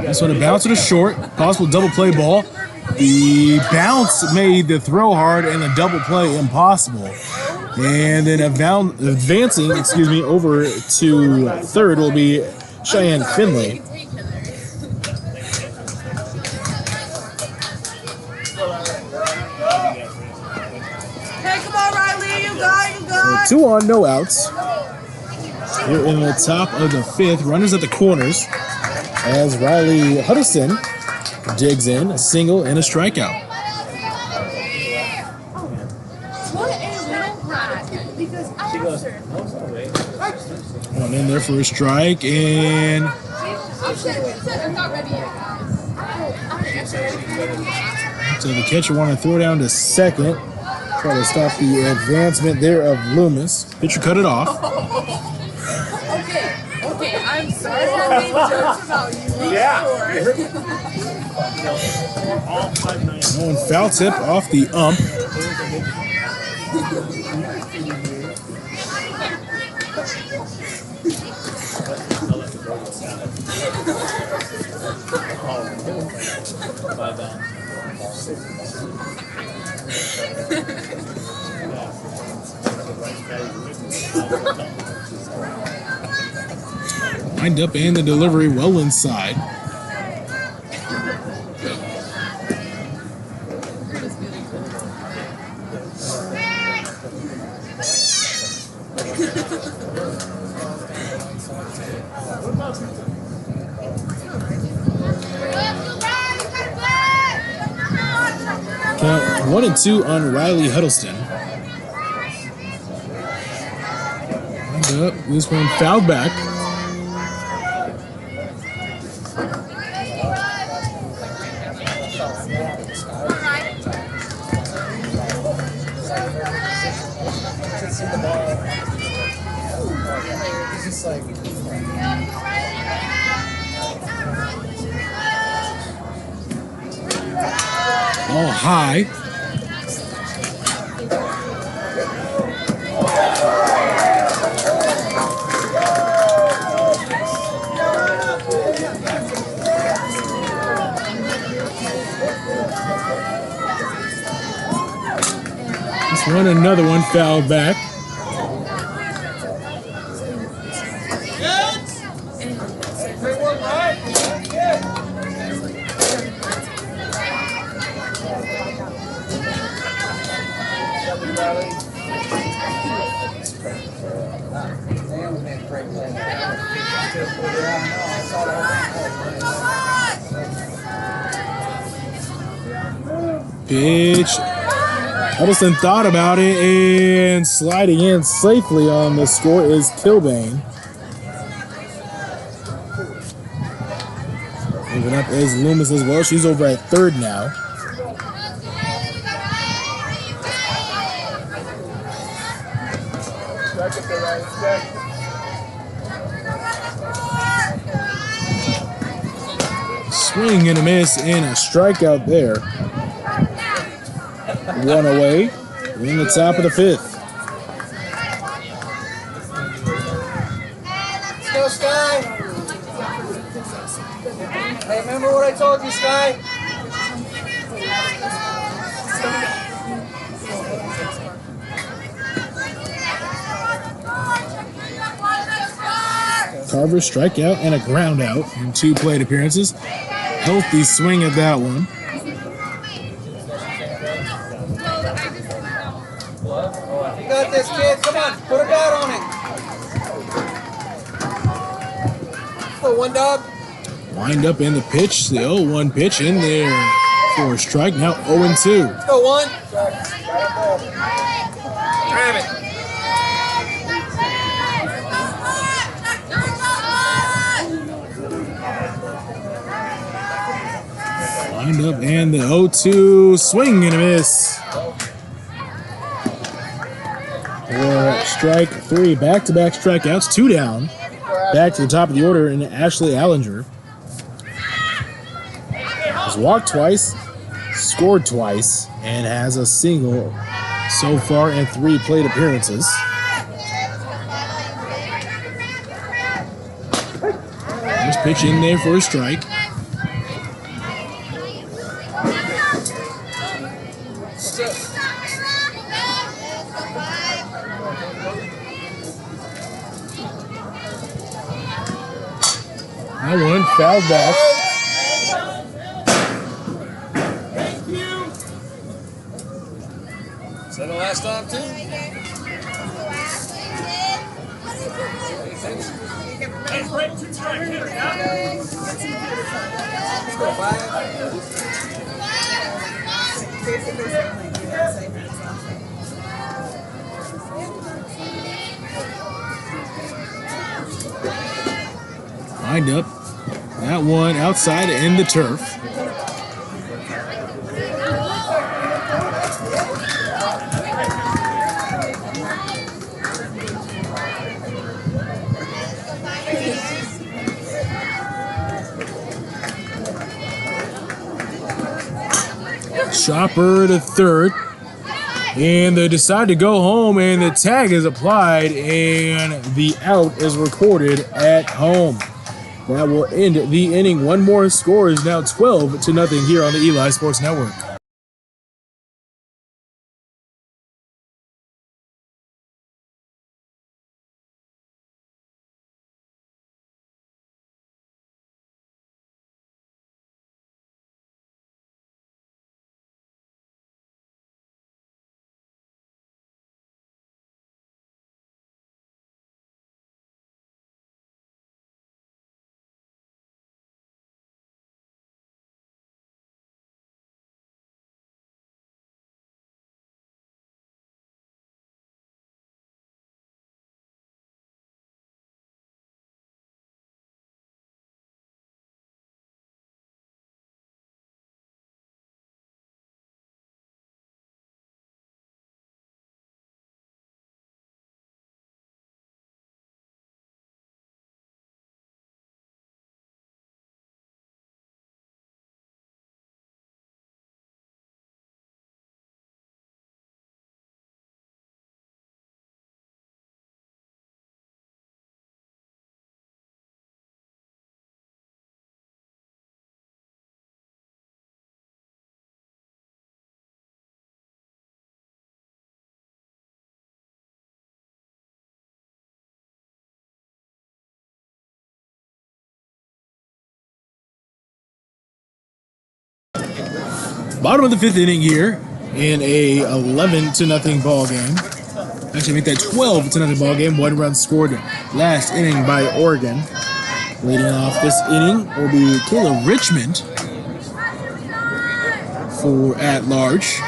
This one a bounce to short, possible double play ball. The bounce made the throw hard and the double play impossible. And then advancing, over to 3rd will be Cheyenne Finley. Hey, come on, Riley, you got. 2 on, no outs. Here in the top of the 5th, runners at the corners as Riley Huddleston digs in a single and a strikeout. One in there for a strike, and so the catcher want to throw down to 2nd. Try to stop the advancement there of Loomis. Pitcher cut it off. Okay, I'm sorry for making jokes about you. Yeah. One foul tip off the ump. My bad. Wind up and the delivery well inside. Count 1-2 on Riley Huddleston. Wind up. This one fouled back. All high. This one, another one fouled back. Pitch. Huddleston thought about it, and sliding in safely on the score is Kilbane. Moving up is Loomis as well. She's over at third now. Swing and a miss and a strikeout there. One away in the top of the fifth. Let's go, Sky. Hey, remember what I told you, Sky? Carver strikeout and a ground out in 2 plate appearances. Healthy swing at that one. You got this, kid. Come on, put a bat on it. Put one dog. Wind up in the pitch. The 0-1 pitch in there for a strike. Now 0-2. Go one. Grab it. Wind up and the 0-2 swing and a miss. For strike 3, back-to-back strikeouts, 2 down. Back to the top of the order in Ashley Allinger. Has walked twice, scored twice, and has a single so far in 3 plate appearances. First pitch in there for a strike. That one fouled back. Is that the last time, too? Wind up. That one outside in the turf. Chopper to third. And they decide to go home, and the tag is applied, and the out is recorded at home. That will end the inning. One more score is now 12-0 here on the Eli Sports Network. Bottom of the fifth inning here in a 11-0 ball game. Actually, make that 12-0 ball game. 1 run scored last inning by Oregon. Leading off this inning will be Kayla Richmond for at large.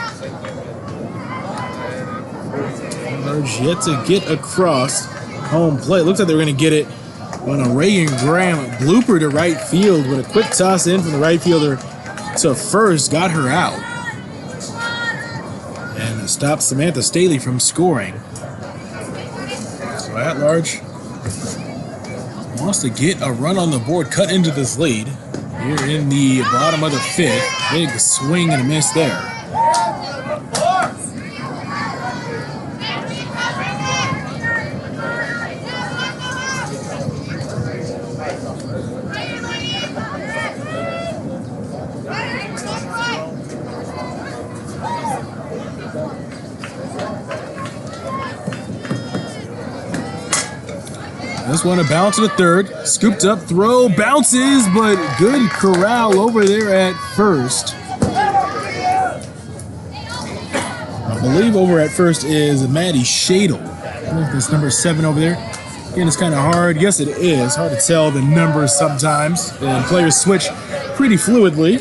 Large yet to get across home plate. Looks like they were going to get it on a Reagan Graham blooper to right field, but a quick toss in from the right fielder to first got her out and stopped Samantha Staley from scoring. So at large wants to get a run on the board, cut into this lead here in the bottom of the fifth. Big swing and a miss there. This one a bounce to the third. Scooped up throw, bounces, but good corral over there at first. I believe over at first is Maddie Shadle. I don't know if that's number 7 over there. Again, it's kind of hard. Yes, it is. Hard to tell the numbers sometimes. And players switch pretty fluidly.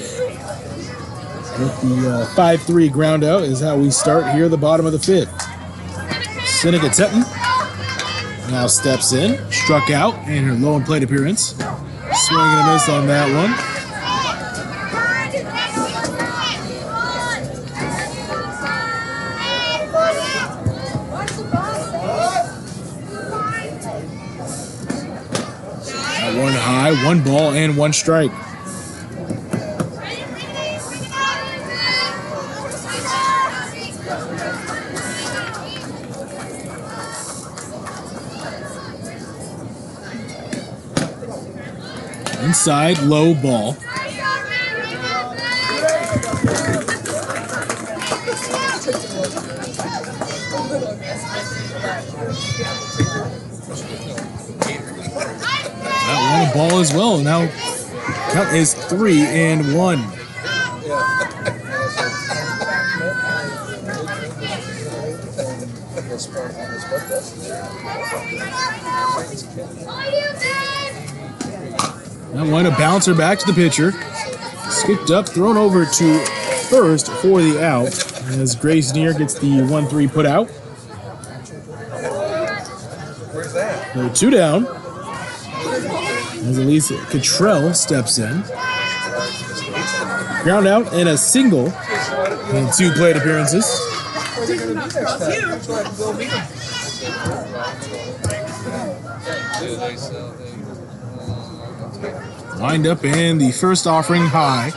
With the 5-3 ground out is how we start here, the bottom of the fifth. Seneca Tetton now steps in, struck out in her low and plate appearance. Swing and a miss on that one. One high, 1 ball, and 1 strike. Inside, low ball. That one a ball as well. Now count is 3-1. That one a bouncer back to the pitcher. Skipped up, thrown over to first for the out as Grace Neer gets the 1-3 put out. So 2 down. As Elise Cottrell steps in. Ground out and a single in 2 plate appearances. Lined up in the first offering high.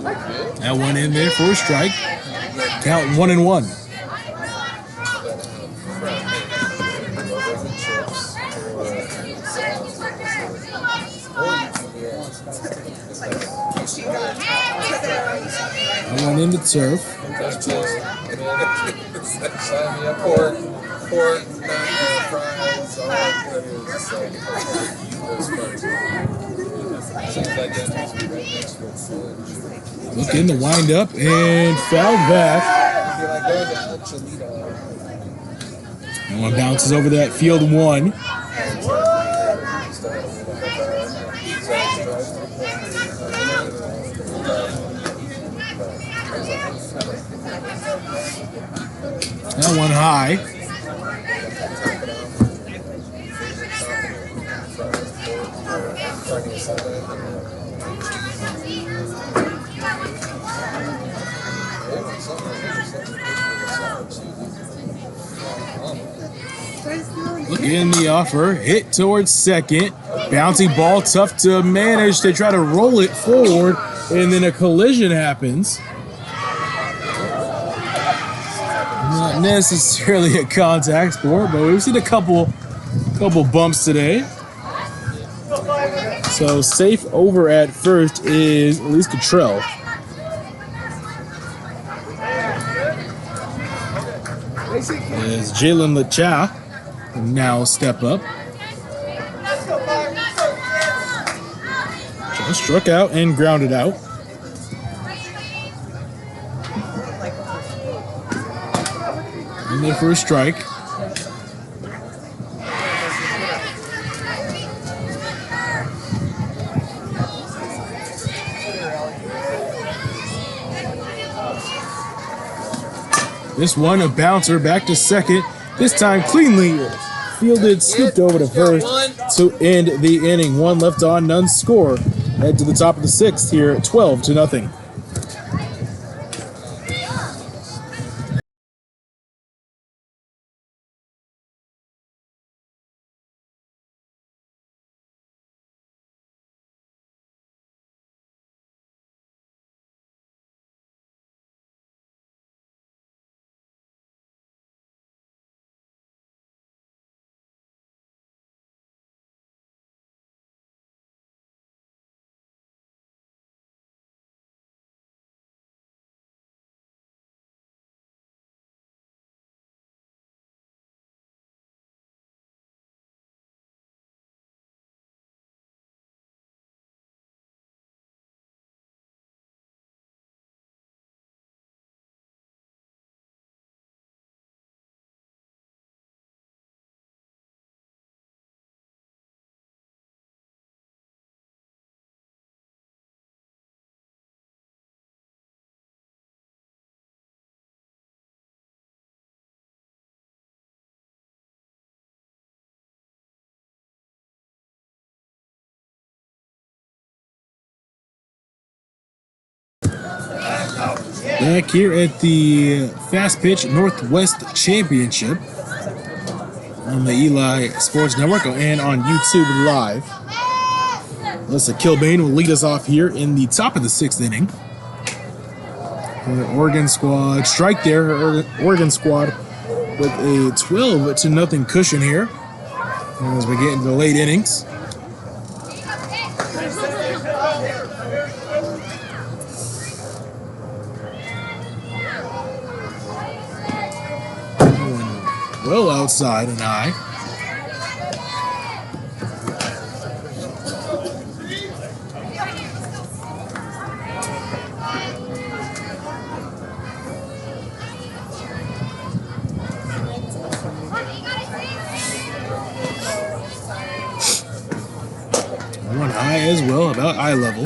That one in there for a strike. Count 1-1. That one in the turf. Sign me up for pork, fries, all that Looking to wind up and fouled back. And one bounces over that field one. That one high. Look in the offer. Hit towards second. Bouncy ball, tough to manage. They try to roll it forward, and then a collision happens. Not necessarily a contact sport, but we've seen a couple bumps today. So safe over at first is at least Cottrell. As Jalen Lacha now step up. Just struck out and grounded out. In there for a strike. This one, a bouncer back to second. This time cleanly fielded, scooped over to first to end the inning. One left on, none score. Head to the top of the sixth here at 12-0. Back here at the FastPitch Northwest Championship on the Eli Sports Network and on YouTube Live. Melissa Kilbane will lead us off here in the top of the sixth inning. Her Oregon squad strike there. Her Oregon squad with a 12-0 cushion here as we get into the late innings. Well outside and high. One high as well, about eye level.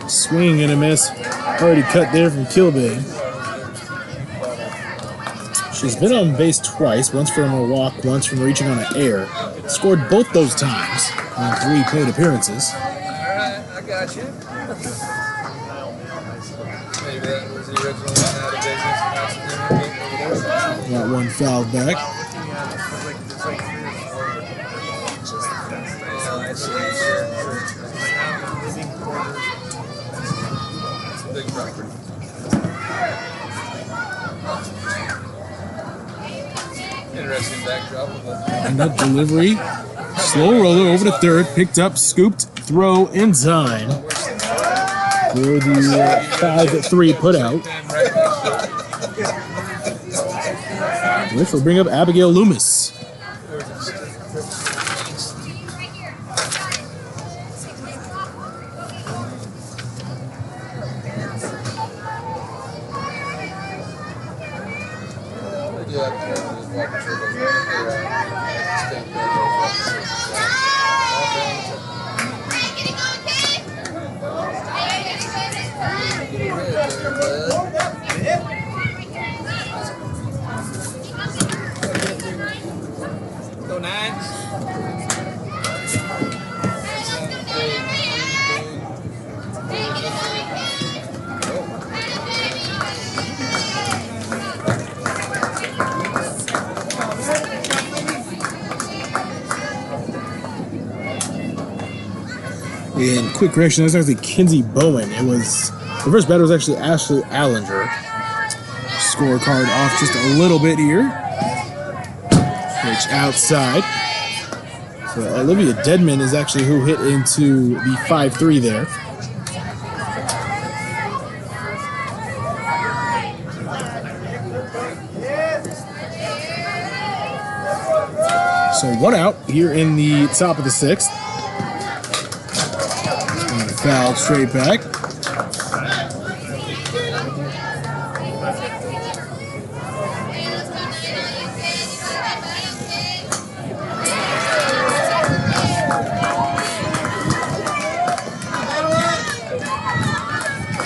Swing and a miss. Already cut there from Kilbane. She's been on base twice, once from a walk, once from reaching on an air. Scored both those times on 3 plate appearances. Alright, I got you. the original one out of business. Got one fouled back. Yeah, I see here. It's a big property. Interesting backdrop of a And up delivery. Slow roller over to third. Picked up, scooped, throw in time for the 5-3 put out. Which will bring up Abigail Loomis. Go Nines. And quick correction, that's actually Kinsey Bowen. It was the first batter was actually Ashley Allinger. Scorecard off just a little bit here. Pitch outside. So Olivia Deadman is actually who hit into the 5-3 there. So 1 out here in the top of the 6th. And fouled straight back.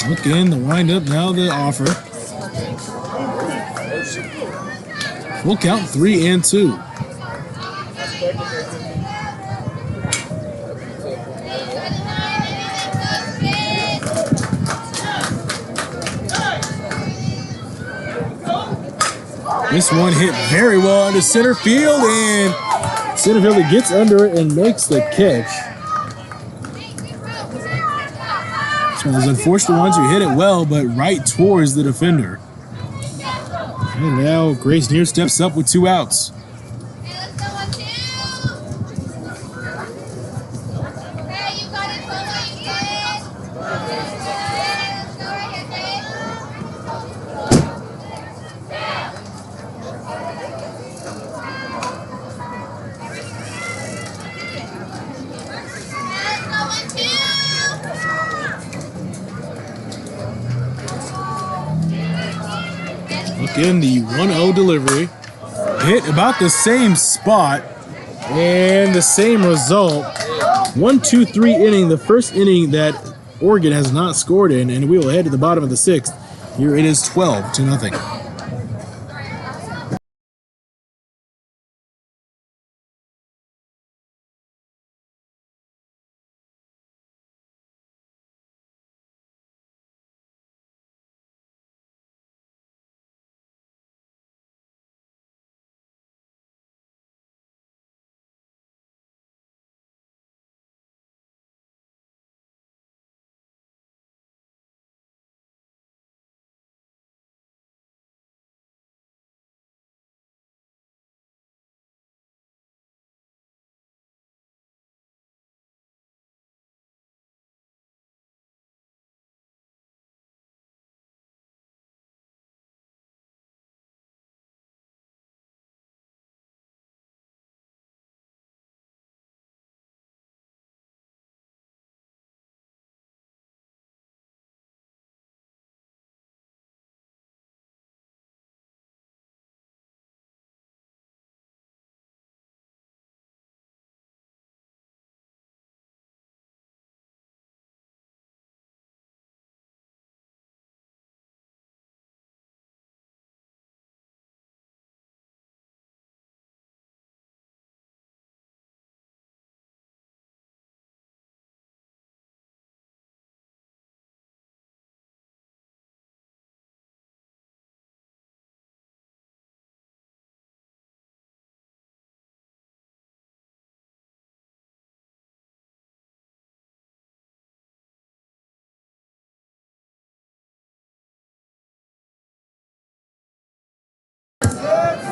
Look in the windup, now the offer. Full count, 3-2. This one hit very well into center field, and center fielder gets under it and makes the catch. It's one of those unfortunate ones, you hit it well, but right towards the defender. And now Grace Neer steps up with 2 outs. Look in the 1-0 delivery. Hit about the same spot and the same result. 1-2-3 inning, the first inning that Oregon has not scored in, and we will head to the bottom of the 6th. Here it is 12-0.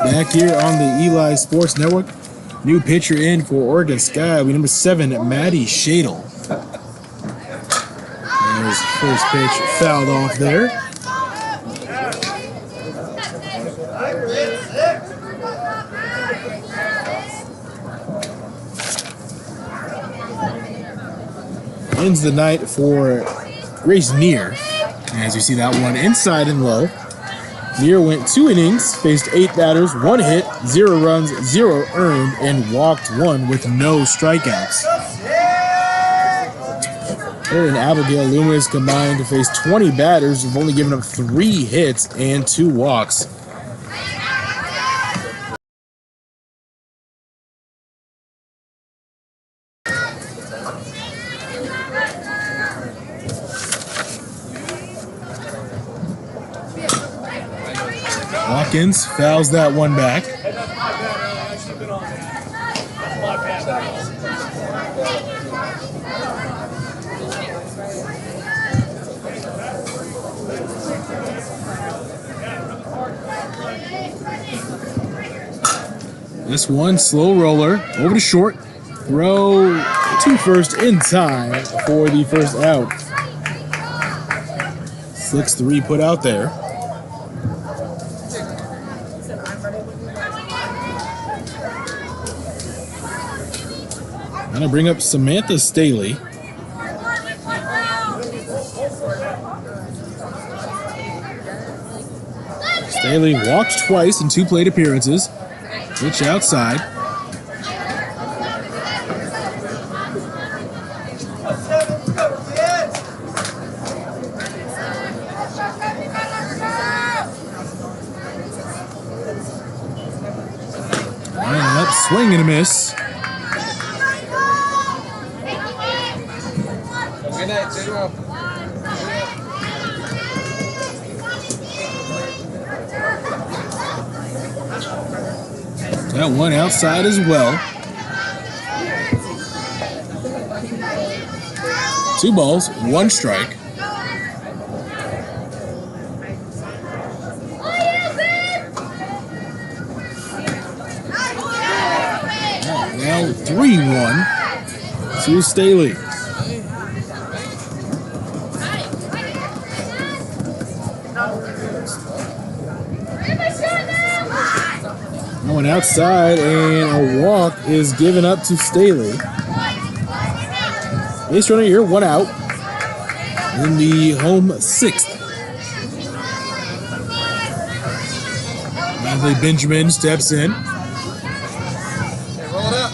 Back here on the Eli Sports Network. New pitcher in for Oregon Sky. We number 7, Matty Shadle. And his first pitch fouled off there. Ends the night for Grace Neer. As you see that one inside and low. Neer went 2 innings, faced 8 batters, 1 hit, 0 runs, 0 earned, and walked 1 with no strikeouts. Her and Abigail Loomis combined to face 20 batters who've only given up 3 hits and 2 walks. Hawkins fouls that one back. This one, slow roller, over to short. Throw to first in time for the first out. 6-3 put out there. I'm going to bring up Samantha Staley. Staley walked twice in 2 plate appearances. Pitch outside. Lining up, swing and a miss. Good night, Zero. That one outside as well. 2 balls, 1 strike. Now 3-1 to Staley. One outside, and a walk is given up to Staley. Base runner here, 1 out in the home 6th. Bradley Benjamin steps in. Hey, roll it up.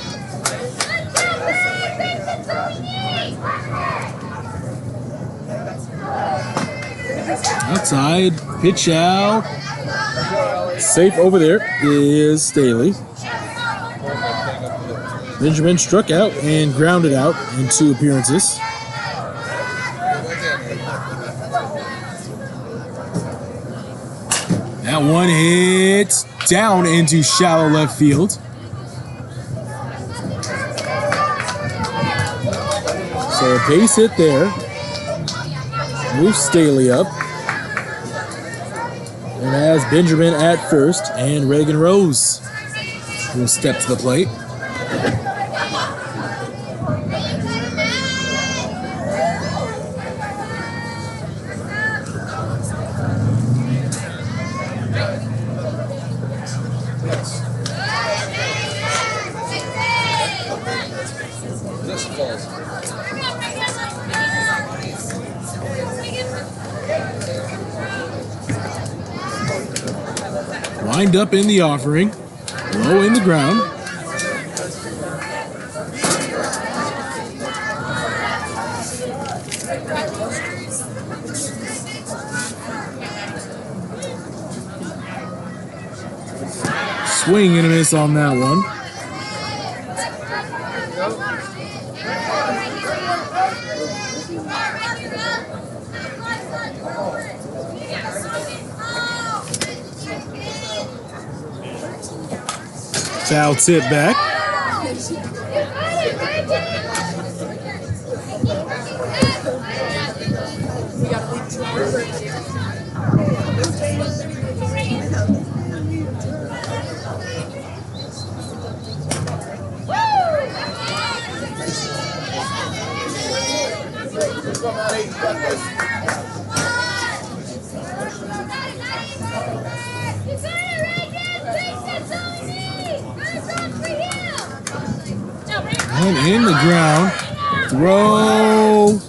Outside, pitch out. Safe over there is Staley. Benjamin struck out and grounded out in 2 appearances. That one hits down into shallow left field. So a base hit there. Moves Staley up. And has Benjamin at first, and Reagan Rose will step to the plate. This falls. Wind up in the offering, low in the ground. Swing and a miss on that one. Foul tip back. Go, Maddie. You got this. One in the ground. Throw.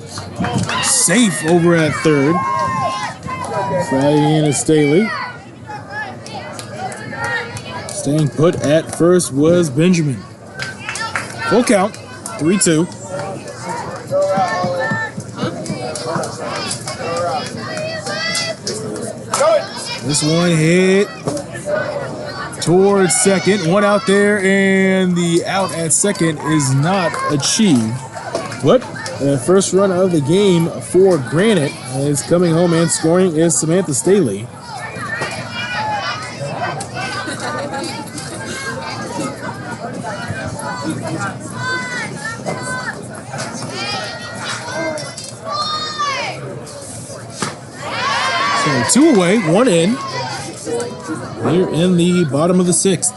Safe over at third. Diana Staley. Staying put at first was Benjamin. Full count. 3-2. This one hit towards second. One out there, and the out at second is not achieved. But the first run of the game for Granite is coming home and scoring is Samantha Staley. So 2 away, 1 in. Here in the bottom of the 6th.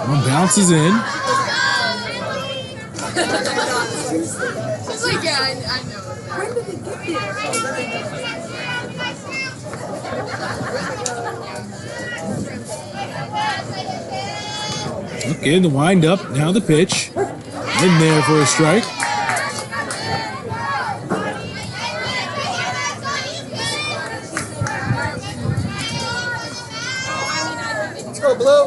One bounces in. She's like, yeah, I know. When did it get Okay, the wind up, now the pitch. In there for a strike. Let's go, Blue.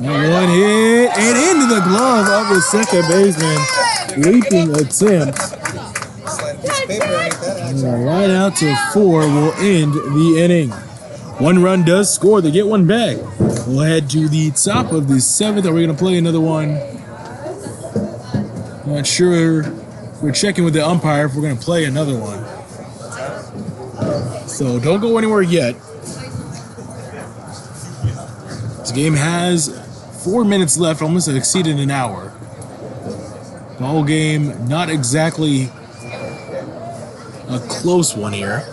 And one hit and into the glove of the second baseman. Leaping attempt. And a line out to 4 will end the inning. 1 run does score. They get one back. We'll head to the top of the 7th. Are we going to play another one? Not sure. We're checking with the umpire if we're going to play another one. So don't go anywhere yet. This game has 4 minutes left, almost exceeded an hour. Ball game, not exactly a close one here.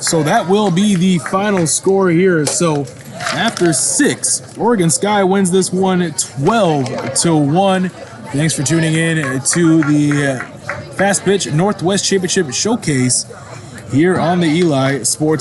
So that will be the final score here. So after 6, Oregon Sky wins this one 12-1. Thanks for tuning in to the FastPitch Northwest Championship Showcase here on the Eli Sports